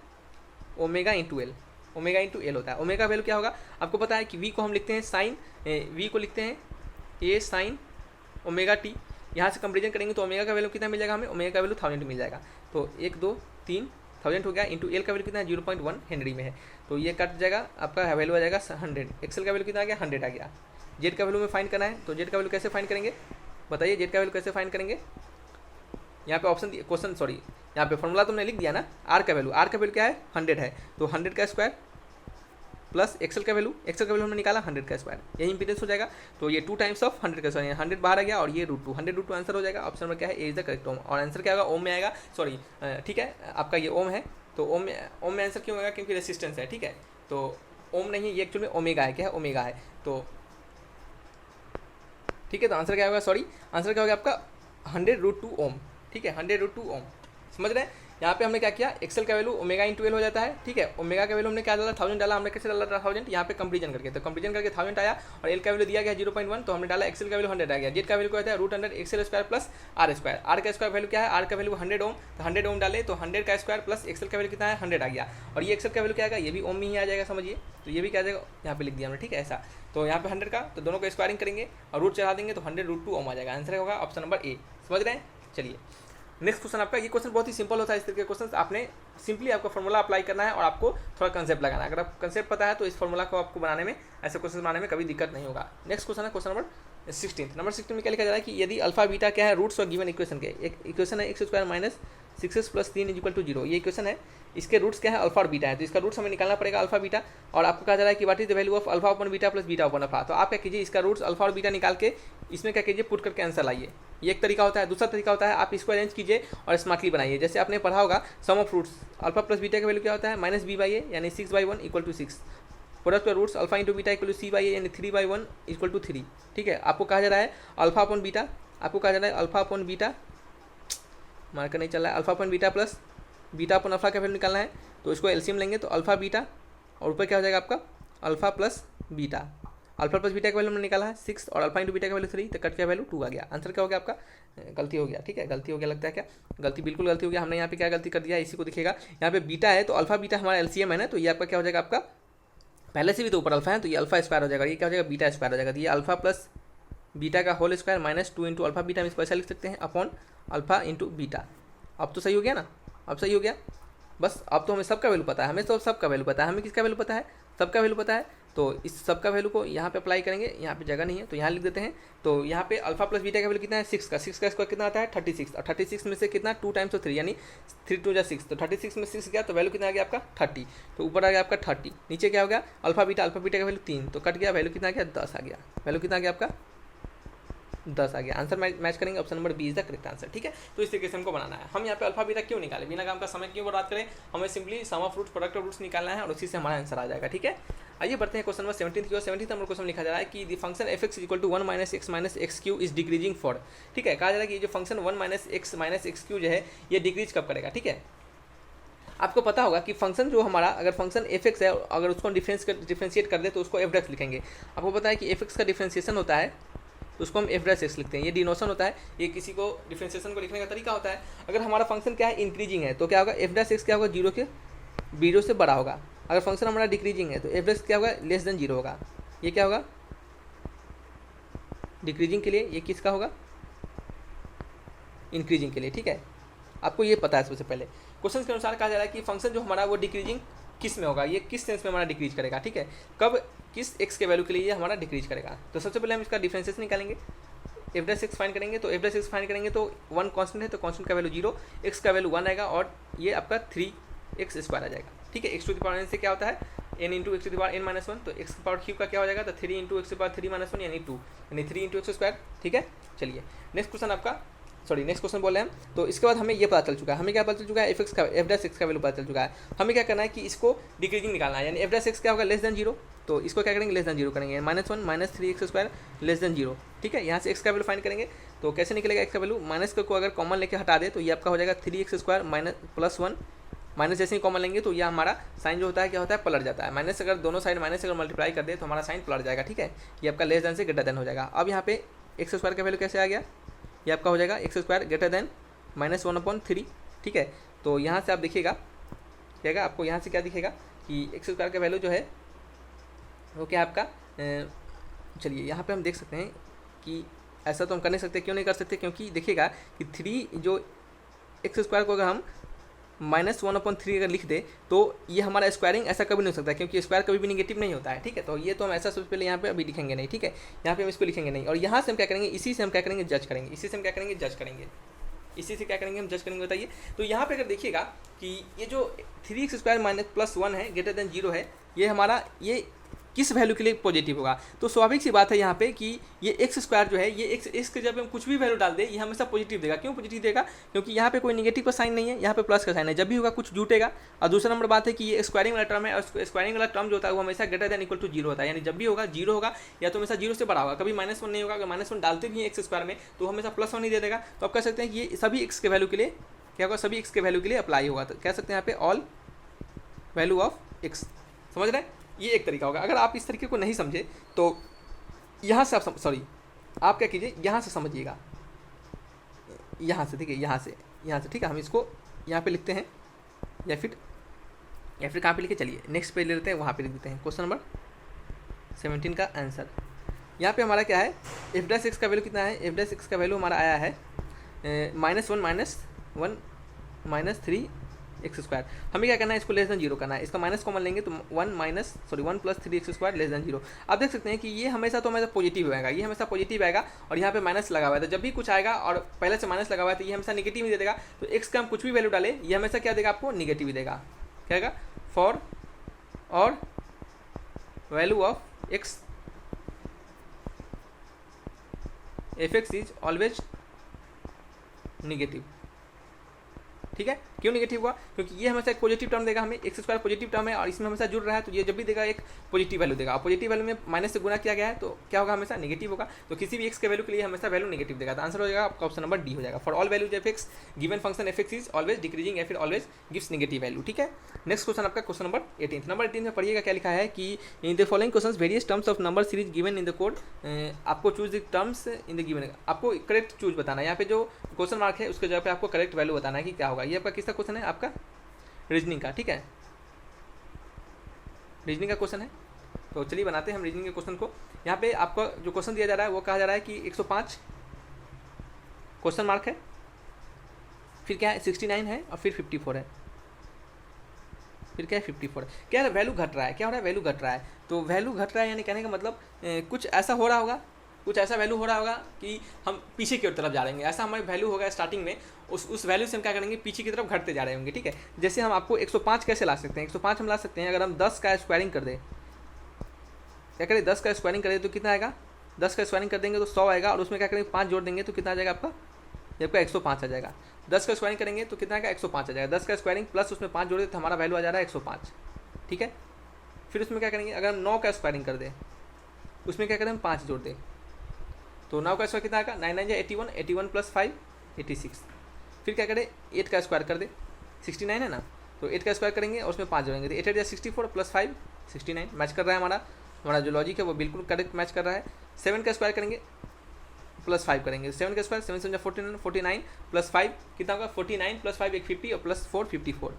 omega into L, omega into L होता है। ओमेगा वैल्यू क्या होगा आपको पता है कि वी को हम लिखते हैं साइन, वी को लिखते हैं ए साइन ओमेगा टी। यहाँ से कंपेरिजन करेंगे तो ओमेगा का वैल्यू कितना मिल जाएगा हमें, ओमेगा का वैल्यू 1000 मिल जाएगा। तो 1 2 3 1000 हो गया, इंटू एल का वैल्यू कितना है 0.1 हेनरी में है, तो ये कट जाएगा, आपका वैल्यू आ जाएगा 100। एक्सएल का वैल्यू कितना आ गया 100 आ गया। जेड का वैल्यू में फाइंड करना है, तो जेड का वैल्यू कैसे फाइंड करेंगे बताइए, जेड का वैल्यू कैसे फाइंड करेंगे। यहाँ पे ऑप्शन क्वेश्चन सॉरी यहाँ पे फॉर्मूला तुमने लिख दिया ना, आर का वैल्यू क्या है 100 है, तो 100 का स्क्वायर प्लस एक्सएल का वैल्यू हमने निकाला 100 का स्क्वायर, यही इंपीडेंस हो जाएगा। तो ये 2 टाइम्स ऑफ 100 का स्क्वायर, 100 बाहर आ गया, और ये √2, 100 √2 आंसर हो जाएगा। ऑप्शन में क्या है ए इज द करेक्ट ओम, और आंसर क्या होगा ओम में आएगा, सॉरी ठीक है आपका ये ओम है, तो ओम में आंसर क्यों होगा, क्योंकि रेसिस्टेंस है, ठीक है। तो ओम नहीं है ये, एक्चुअली में ओमेगा है, क्या है ओमेगा है, तो ठीक है। तो आंसर क्या होगा, सॉरी आंसर क्या होगा आपका 100 √2 ओम, ठीक है 100 √2 ओम, समझ रहे हैं। यहाँ पे हमने क्या किया, एक्सएल का वैल्यू ओमेगा इंटू एल हो जाता है, ठीक है। ओमेगा का वैल्यू हमने क्या डाला 1000 डाला, हमने कैसे डाला 1000, यहाँ पे कंपेरिजन करके, तो कंपेरिजन करके 1000 आया, और एल का वैल्यू दिया गया 0.1, तो हमने डाला एक्सएल का वैल्यू 100 आ गया। जेड का वैल्यू क्या होता है root under XL square plus R square. R का स्क्वायर वैल्यू क्या है, आर का वैल्यू 100 ओम, तो 100 ओम डाले तो 100 का स्क्वायर प्लस एक्सएल का वैल्यू कितना है 100 आ गया, और ये एक्सएल का वैल्यू क्या आएगा, ये भी ओम में ही आ जाएगा, समझिए। तो ये भी क्या आ जाएगा, यहाँ पे लिख दिया हमने, ठीक है ऐसा। तो यहाँ पे 100 का, तो दोनों को स्क्वायरिंग करेंगे और रूट चढ़ा देंगे, तो 100 √2 ओम आ जाएगा। आंसर होगा ऑप्शन नंबर ए, समझ रहे हैं। चलिए नेक्स्ट क्वेश्चन आपका, ये क्वेश्चन बहुत ही सिंपल होता है। इस तरीके के क्वेश्चन आपने सिंपली आपको फॉर्मूला अप्लाई करना है और आपको थोड़ा कंसेप्ट लगाना है। अगर आप कंसेप्ट पता है तो इस फॉर्मूला को आपको बनाने में, ऐसे क्वेश्चन बनाने में कभी दिक्कत नहीं होगा। नेक्स्ट क्वेश्चन है क्वेश्चन नंबर 16। नंबर 16 में क्या लिखा जा रहा है कि यदि अल्फा बीटा क्या है रूट्स और गिवन इक्वेशन के, एक इक्वेशन है एक्स स्क्वायर माइनस 6x + 3 = 0, ये इक्वेशन है, इसके रूट्स क्या है अल्फा और बीटा है, तो इसका रूट्स हमें निकालना पड़ेगा अल्फा बीटा। और आपको कहा जा रहा है कि what is the value of alpha upon beta plus beta upon alpha. तो आप क्या कीजिए, इसका रूट्स अल्फा और बीटा निकाल के इसमें क्या कीजिए पुट करके आंसर लाइए, ये एक तरीका होता है। दूसरा तरीका होता है आप इसको अरेंज कीजिए और स्मार्टली बनाइए। जैसे आपने पढ़ा होगा sum of roots alpha plus beta का वैल्यू क्या होता है -b/a, यानी 6/1 = 6। Product of roots alpha into beta = c/a, यानी 3/1 = 3, ठीक है। आपको कहा जा रहा है अल्फा अपन बीटा, आपको कहा जा रहा है अल्फा अपन बीटा, मार्कर नहीं चल रहा है, alpha upon beta plus beta upon alpha का वैल्यू निकालना है। तो इसको एलसीएम लेंगे तो अल्फा बीटा, और ऊपर क्या हो जाएगा आपका alpha plus beta. Alpha plus beta का वैल्यू हमने निकाला है 6, और अल्फा इंटू बीटा का वैल्यू 3, तो कट का वैल्यू 2 आ गया। आंसर क्या हो गया आपका, गलती हो गया, ठीक है गलती हो गया, लगता है क्या गलती, बिल्कुल गलती हो गया। हमने यहाँ पे क्या गलती कर दिया, इसी को दिखेगा, यहाँ पे बीटा है तो अल्फा बीटा हमारा एलसीएम है ना, तो ये आपका क्या हो जाएगा, आपका पहले से भी तो ऊपर अल्फा है, तो ये अल्फा स्क्वायर हो जाएगा, ये क्या हो जाएगा बीटा स्क्वायर हो जाएगा। तो ये अल्फा प्लस बीटा का whole square -2 into alpha beta, हम इसको ऐसा लिख सकते हैं अपॉन अल्फा इंटू बीटा। अब तो सही हो गया ना, अब सही हो गया। बस अब तो हमें सबका वैल्यू पता है, हमें तो सबका वैल्यू पता है, हमें किसका वैल्यू पता है, सबका वैल्यू पता है। तो इस सबका वैल्यू को यहाँ पे अप्लाई करेंगे, यहाँ पे जगह नहीं है तो यहाँ लिख देते हैं। तो यहाँ पे अल्फा प्लस बीटा का वैल्यू कितना है 6 का स्क्वायर कितना आता है 36, और 36 में से कितना 2 टाइम्स ऑफ 3, यानी 3 2 6, तो 36 में 6 गया तो वैल्यू कितना आ गया आपका 30। तो ऊपर आ गया आपका 30, नीचे क्या हो गया अल्फा बीटा का वैल्यू 3, तो कट गया, वैल्यू कितना आ गया 10 आ गया, वैल्यू कितना आ गया आपका 10 आ गया। आंसर मैच करेंगे, option number B is the correct answer, ठीक है। तो इस तरीके से हमको बनाना है। हम यहाँ पे अल्फा बीटा क्यों निकाले, बिना काम का समय क्यों बर्बाद करें, हमें simply sum of roots product of roots निकालना है और उसी से हमारा आंसर आ जाएगा, ठीक है। आइए बढ़ते हैं क्वेश्चन नंबर 17 की ओर। 17 नंबर क्वेश्चन लिखा जा रहा है कि the function f(x) = 1 - x - x³ is decreasing for, ठीक है। कहा जा रहा है कि ये जो फंक्शन 1 - x - x³ जो है ये डिक्रीज कब करेगा, ठीक है। आपको पता होगा कि फंक्शन जो हमारा, अगर फंक्शन f(x) है, अगर उसको डिफ्रेंशिएट कर दे तो उसको f' लिखेंगे। आपको पता है कि f(x) का डिफ्रेंशिएशन होता है तो उसको हम f' लिखते हैं, ये डिनोशन होता है, ये किसी को डिफ्रेंशिएशन को लिखने का तरीका होता है। अगर हमारा फंक्शन क्या है इंक्रीजिंग है तो क्या होगा f' क्या होगा 0 से बड़ा होगा। अगर फंक्शन हमारा डिक्रीजिंग है तो f' क्या होगा <0 होगा। ये क्या होगा डिक्रीजिंग के लिए, ये किसका होगा इंक्रीजिंग के लिए, ठीक है। आपको ये पता है सबसे पहले। क्वेश्चन के अनुसार कहा जा रहा है कि फंक्शन जो हमारा वो डिक्रीजिंग किस में होगा, ये किस सेंस में हमारा डिक्रीज करेगा, ठीक है, कब किस एक्स के वैल्यू के लिए ये हमारा डिक्रीज करेगा। तो सबसे पहले हम इसका डिफरेंशिएशन निकालेंगे, एफ डैश एक्स फाइंड करेंगे। तो एफ डैश एक्स फाइंड करेंगे तो 1 कांस्टेंट है तो कांस्टेंट का वैल्यू 0, एक्स का वैल्यू 1 आएगा और ये आपका 3x² आ जाएगा, ठीक है। X to the power n से क्या होता है n into X to the power n minus 1, तो एक्स की पावर क्यूब का क्या हो जाएगा, तो 3 into X to the power 3 minus 1 यानी 2, यानी 3 इंटू एक्स स्क्वायर, ठीक है। चलिए नेक्स्ट क्वेश्चन आपका, सॉरी नेक्स्ट क्वेश्चन बोले हम। तो इसके बाद हमें ये पता चल चुका है, हमें क्या पता चल चुका है, एफ डैश एक्स का वैल्यू पता चल चुका है। हमें क्या करना है कि इसको डिक्रीजिंग निकालना है, यानी एफ डैश एक्स क्या होगा, लेस देन 0। तो इसको क्या करेंगे, लेस देन 0 करेंगे, -1 माइनस 3x² लेस देन 0, ठीक है। यहाँ से एक्स का वैल्यू फाइंड करेंगे तो कैसे निकलेगा एक्स का वैल्यू, माइनस को अगर कॉमन लेके हटा दे तो ये आपका हो जाएगा 3x² माइनस +1, माइनस जैसे ही कॉमन लेंगे तो ये हमारा साइन जो होता है क्या होता है, पलट जाता है। माइनस अगर दोनों साइड माइनस अगर मल्टीप्लाई कर दे तो हमारा साइन पलट जाएगा, ठीक है। ये आपका लेस देन से ग्रेटर देन हो जाएगा। अब यहाँ पे x² का वैल्यू कैसे आ गया, ये आपका हो जाएगा x² ग्रेटर देन -1/3, ठीक है। तो यहाँ से आप देखिएगा क्या आपको यहाँ से क्या दिखेगा कि x² का वैल्यू जो है वो क्या आपका, चलिए यहाँ पे हम देख सकते हैं कि ऐसा तो हम कर नहीं सकते, क्यों नहीं कर सकते, क्योंकि देखिएगा कि 3 जो x² को अगर हम -1/3 अगर लिख दे तो ये हमारा स्क्वायरिंग ऐसा कभी नहीं हो सकता, क्योंकि स्क्वायर कभी भी निगेटिव नहीं होता है, ठीक है। तो ये तो हम ऐसा सबसे पहले यहाँ पे अभी लिखेंगे नहीं, ठीक है, यहाँ पे हम इसको लिखेंगे नहीं। और यहाँ से हम क्या करेंगे, इसी से हम क्या करेंगे, जज करेंगे, इसी से हम क्या करेंगे, जज करेंगे, इसी से क्या करेंगे हम जज करेंगे, बताइए। तो यहाँ पे अगर देखिएगा कि ये जो 3x² माइनस +1 है ग्रेटर देन 0 है, ये हमारा ये किस वैल्यू के लिए पॉजिटिव होगा। तो स्वाभाविक सी बात है यहाँ पे कि ये x² जो है, ये एक्स के जब हम कुछ भी वैल्यू डाल दे ये हमेशा पॉजिटिव देगा। क्यों पॉजिटिव देगा, क्योंकि यहाँ पे कोई नेगेटिव का साइन नहीं है, यहाँ पे प्लस का साइन है, जब भी होगा कुछ जुटेगा। और दूसरा नंबर बात है कि ये स्क्वायरिंग वाला टर्म है, और स्क्वायरिंग वाला टर्म जो होता है वो हमेशा ग्रेटर देन इक्वल टू 0 होता है, यानी जब भी होगा 0 होगा या तो हमेशा 0 से बड़ा होगा, कभी -1 नहीं होगा। अगर -1 डालते भी हैं x² में तो हमेशा +1 ही दे देगा। तो आप कह सकते हैं कि ये सभी x के वैल्यू के लिए क्या होगा, सभी x के वैल्यू के लिए अप्लाई होगा। तो कह सकते हैं यहाँ पे ऑल वैल्यू ऑफ x, समझ रहे हैं, ये एक तरीका होगा। अगर आप इस तरीके को नहीं समझे तो यहाँ से आप आप क्या कीजिए, यहाँ से समझिएगा, यहाँ से, ठीक है, यहाँ से, ठीक है। हम इसको यहाँ पे लिखते हैं या फिर कहाँ पे लिखे, चलिए नेक्स्ट पेज ले लेते हैं, वहाँ पे लिख देते हैं क्वेश्चन नंबर 17 का आंसर। यहाँ पे हमारा क्या है, एफ डैश एक्स का वैल्यू कितना है, एफ डैश एक्स का वैल्यू हमारा आया है -1 माइनस 3x²। हमें क्या करना है, इसको लेस देन 0 करना है। इसका माइनस कॉमन लेंगे तो 1 + 3x² लेस देन 0। आप देख सकते हैं कि ये हमेशा तो हमेशा पॉजिटिव आएगा, ये हमेशा पॉजिटिव आएगा, और यहाँ पे माइनस लगा हुआ है। तो जब भी कुछ आएगा और पहले से माइनस लगा हुआ है तो ये हमेशा निगेटिव ही दे देगा। तो x का हम कुछ भी वैल्यू डालें ये हमेशा क्या देगा, आपको निगेटिव ही देगा। क्या देगा, फॉर और value of x f(x) is always negative, ठीक है। क्यों निगेटिव हुआ, क्योंकि ये हमेशा एक पॉजिटिव टर्म देगा हमें, x² पॉजिटिव टर्म है और इसमें हमेशा जुड़ रहा है, तो ये जब भी देगा एक पॉजिटिव वैल्यू देगा। और पॉजिटिव वैल्यू में माइनस से गुना किया गया है तो क्या होगा, हमेशा नेगेटिव होगा। तो किसी भी x के वैल्यू के लिए हमेशा वैल्यू नेगेटिव देगा। तो आंसर हो जाएगा आपका ऑप्शन नंबर डी हो जाएगा। For all values F X given function f(x) is always decreasing या फिर ऑलवेज गिव्स नेगेटिव वैल्यू, ठीक है। नेक्स्ट क्वेश्चन आपका क्वेश्चन नंबर 18 में पढ़िएगा क्या लिखा है कि in the following questions various terms of number series given in the code, आपको choose the terms in the given, आपको करेक्ट चूज बताना है। यहाँ पे जो क्वेश्चन मार्क है उसके जगह पे आपको करेक्ट वैल्यू बताना है कि क्या होगा। ये आपका किसका क्वेश्चन है, आपका रीजनिंग का, ठीक है, रीजनिंग का क्वेश्चन है। तो चलिए बनाते हैं हम रीजनिंग के क्वेश्चन को। यहाँ पे आपको जो क्वेश्चन दिया जा रहा है वो कहा जा रहा है कि 105 क्वेश्चन मार्क है, फिर क्या है 69 है और फिर 54 है, फिर क्या है 54 है। क्या है, वैल्यू घट रहा है, क्या हो रहा है, वैल्यू घट रहा है। तो वैल्यू घट रहा है यानी कहने का मतलब कुछ ऐसा हो रहा होगा, कुछ ऐसा वैल्यू हो रहा होगा कि हम पीछे की तरफ जा रहे होंगे। ऐसा हमारी वैल्यू होगा स्टार्टिंग में, उस वैल्यू से हम क्या करेंगे, पीछे की तरफ घटते जा रहे होंगे, ठीक है। जैसे हम आपको 105 कैसे ला सकते हैं, 105 हम ला सकते हैं अगर हम 10 का स्क्वायरिंग कर दें, क्या करें 10 का स्क्वायरिंग करें तो कितना आएगा, 10 का स्क्वायरिंग कर देंगे तो 100 आएगा, और उसमें क्या करेंगे 5 जोड़ देंगे तो कितना आ जाएगा आपका, ये आपका 105 आ जाएगा। 10 का स्क्वायरिंग करेंगे तो कितना आएगा, 105 आ जाएगा। 10 का स्क्वायरिंग प्लस उसमें 5 जोड़े तो हमारा वैल्यू आ जा रहा है 105, ठीक है। फिर उसमें क्या करेंगे, अगर हम 9 का स्क्वायरिंग कर दें उसमें क्या करें हम 5 जोड़ दें तो 9 का स्क्वायर कितना आएगा, 9 9 81, 81 + 5 86। फिर क्या करें 8 का स्क्वायर कर दे, 69 है ना, तो 8 का स्क्वायर करेंगे और उसमें 5 जोड़ेंगे तो 8 8 64 + 5 69 मैच कर रहा है। हमारा जो लॉजिक है वो बिल्कुल करेक्ट मैच कर रहा है। 7 का स्क्वायर करेंगे प्लस 5 करेंगे, 7 का स्क्वायर 7 7 49 49 + 5 कितना होगा 49 + 5 150 और +4 54,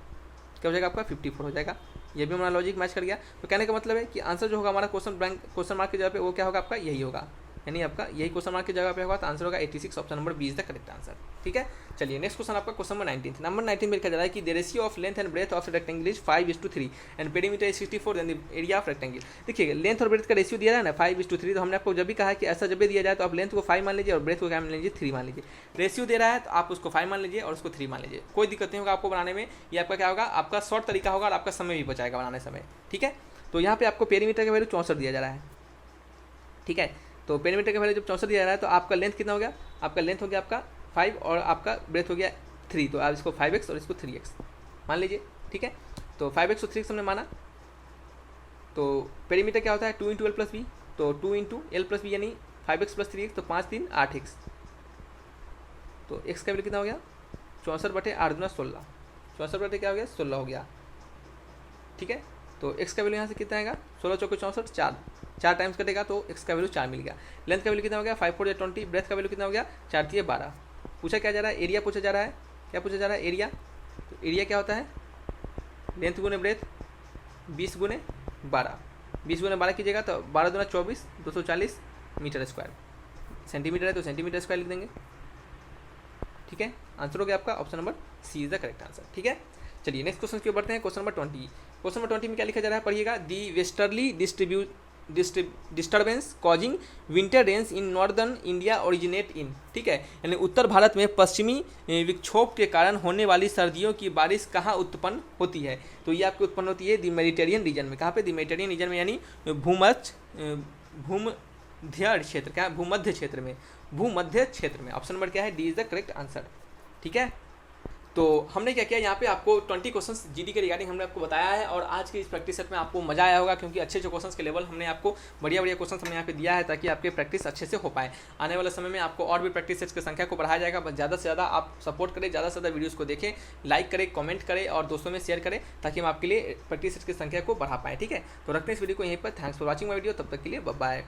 क्या हो जाएगा आपका 54 हो जाएगा। ये भी हमारा लॉजिक मैच कर गया। तो कहने का मतलब है कि आंसर जो होगा हमारा क्वेश्चन मार्क की जगह पे वो क्या होगा आपका, यही होगा, यानी आपका यही क्वेश्चन मार्क की जगह पे होगा, तो आंसर होगा 86, option number B is the correct answer. ठीक है, चलिए नेक्स्ट क्वेश्चन आपका क्वेश्चन नंबर 19। नंबर 19 में लिखा जा रहा है कि the ratio of length and breadth of rectangle is 5:3 and perimeter is 64 and the area of rectangle. देखिए लेंथ और ब्रेथ का रेशियो दिया है ना 5:3, तो हमने आपको जब भी कहा कि ऐसा जब भी दिया जाए तो आप लेंथ को 5 मान लीजिए और ब्रेथ को क्या मान लीजिए 3 मान लीजिए। रेशियो दे रहा है तो आप उसको 5 मान लीजिए और उसको 3 मान लीजिए, कोई दिक्कत नहीं होगा आपको बनाने में। ये आपका क्या होगा, आपका शॉर्ट तरीका होगा और आपका समय भी बचाएगा बनाने समय। ठीक है, तो यहाँ पे आपको पेरीमीटर का वैल्यू 64 दिया जा रहा है। ठीक है, तो पेरीमीटर का वैल्यू जब 64 दिया जा रहा है तो आपका लेंथ कितना हो गया, आपका लेंथ हो गया आपका 5 और आपका ब्रेथ हो गया 3, तो आप इसको 5x और इसको 3x मान लीजिए। ठीक है, तो 5x और 3x हमने माना, तो पेरीमीटर क्या होता है 2 × l + b, तो 2 × l + b यानी 5x + 3x, तो 5 × 3 = 8x, तो x का वैल्यू कितना हो गया 64/8 × 16, 64 क्या हो गया 16 हो गया। ठीक है, तो x का वैल्यू यहाँ से कितना आएगा 16 × 4 = 64, 4 टाइम्स कटेगा तो x का वैल्यू 4 मिल गया। लेंथ का वैल्यू कितना हो गया 5 × 4 = 20, ब्रेथ का वैल्यू कितना हो गया 4 × 3 = 12। पूछा क्या जा रहा है, एरिया पूछा जा रहा है, क्या पूछा जा रहा है एरिया, तो एरिया क्या होता है लेंथ गुने ब्रेथ 20 × 12, 20 × 12 कीजिएगा तो 12 × 24 240 मीटर स्क्वायर, सेंटीमीटर है तो सेंटीमीटर स्क्वायर लिख देंगे। ठीक है, आंसर हो गया आपका option number C is the correct answer. ठीक है, चलिए नेक्स्ट क्वेश्चन की ओर बढ़ते हैं। Question number 20। क्वेश्चन नंबर 20 में क्या लिखा जा रहा है पढ़िएगा, the westerly disturbance causing winter rains in northern India originate in. ठीक है, यानी उत्तर भारत में पश्चिमी विक्षोभ के कारण होने वाली सर्दियों की बारिश कहाँ उत्पन्न होती है, तो ये आपकी उत्पन्न होती है द मेडिटेरियन रीजन में। कहाँ पे, द मेडिटेरियन रीजन में, यानी भूमध्य क्षेत्र, क्या भूमध्य क्षेत्र में, भूमध्य क्षेत्र में। ऑप्शन नंबर क्या है D is the correct answer. ठीक है, तो हमने क्या किया यहाँ पे आपको 20 क्वेश्चंस जीडी के रिगार्डिंग हमने आपको बताया है, और आज की इस प्रैक्टिस सेट में आपको मजा आया होगा क्योंकि अच्छे क्वेश्चंस के लेवल हमने आपको बढ़िया क्वेश्चंस हमने यहाँ पे दिया है ताकि आपके प्रैक्टिस अच्छे से हो पाए। आने वाले समय में आपको और भी प्रैक्टिस सेट्स की संख्या को बढ़ाया जाएगा, बस ज़्यादा से ज़्यादा आप सपोर्ट करें, ज़्यादा से ज़्यादा वीडियोज़ को देखें, लाइक करें, कमेंट करें और दोस्तों में शेयर करें ताकि हम आपके लिए प्रैक्टिस सेट्स की संख्या को बढ़ा पाएँ। ठीक है, तो रखते हैं इस वीडियो को यहीं पर। Thanks for watching my video, तब तक के लिए बाय बाय।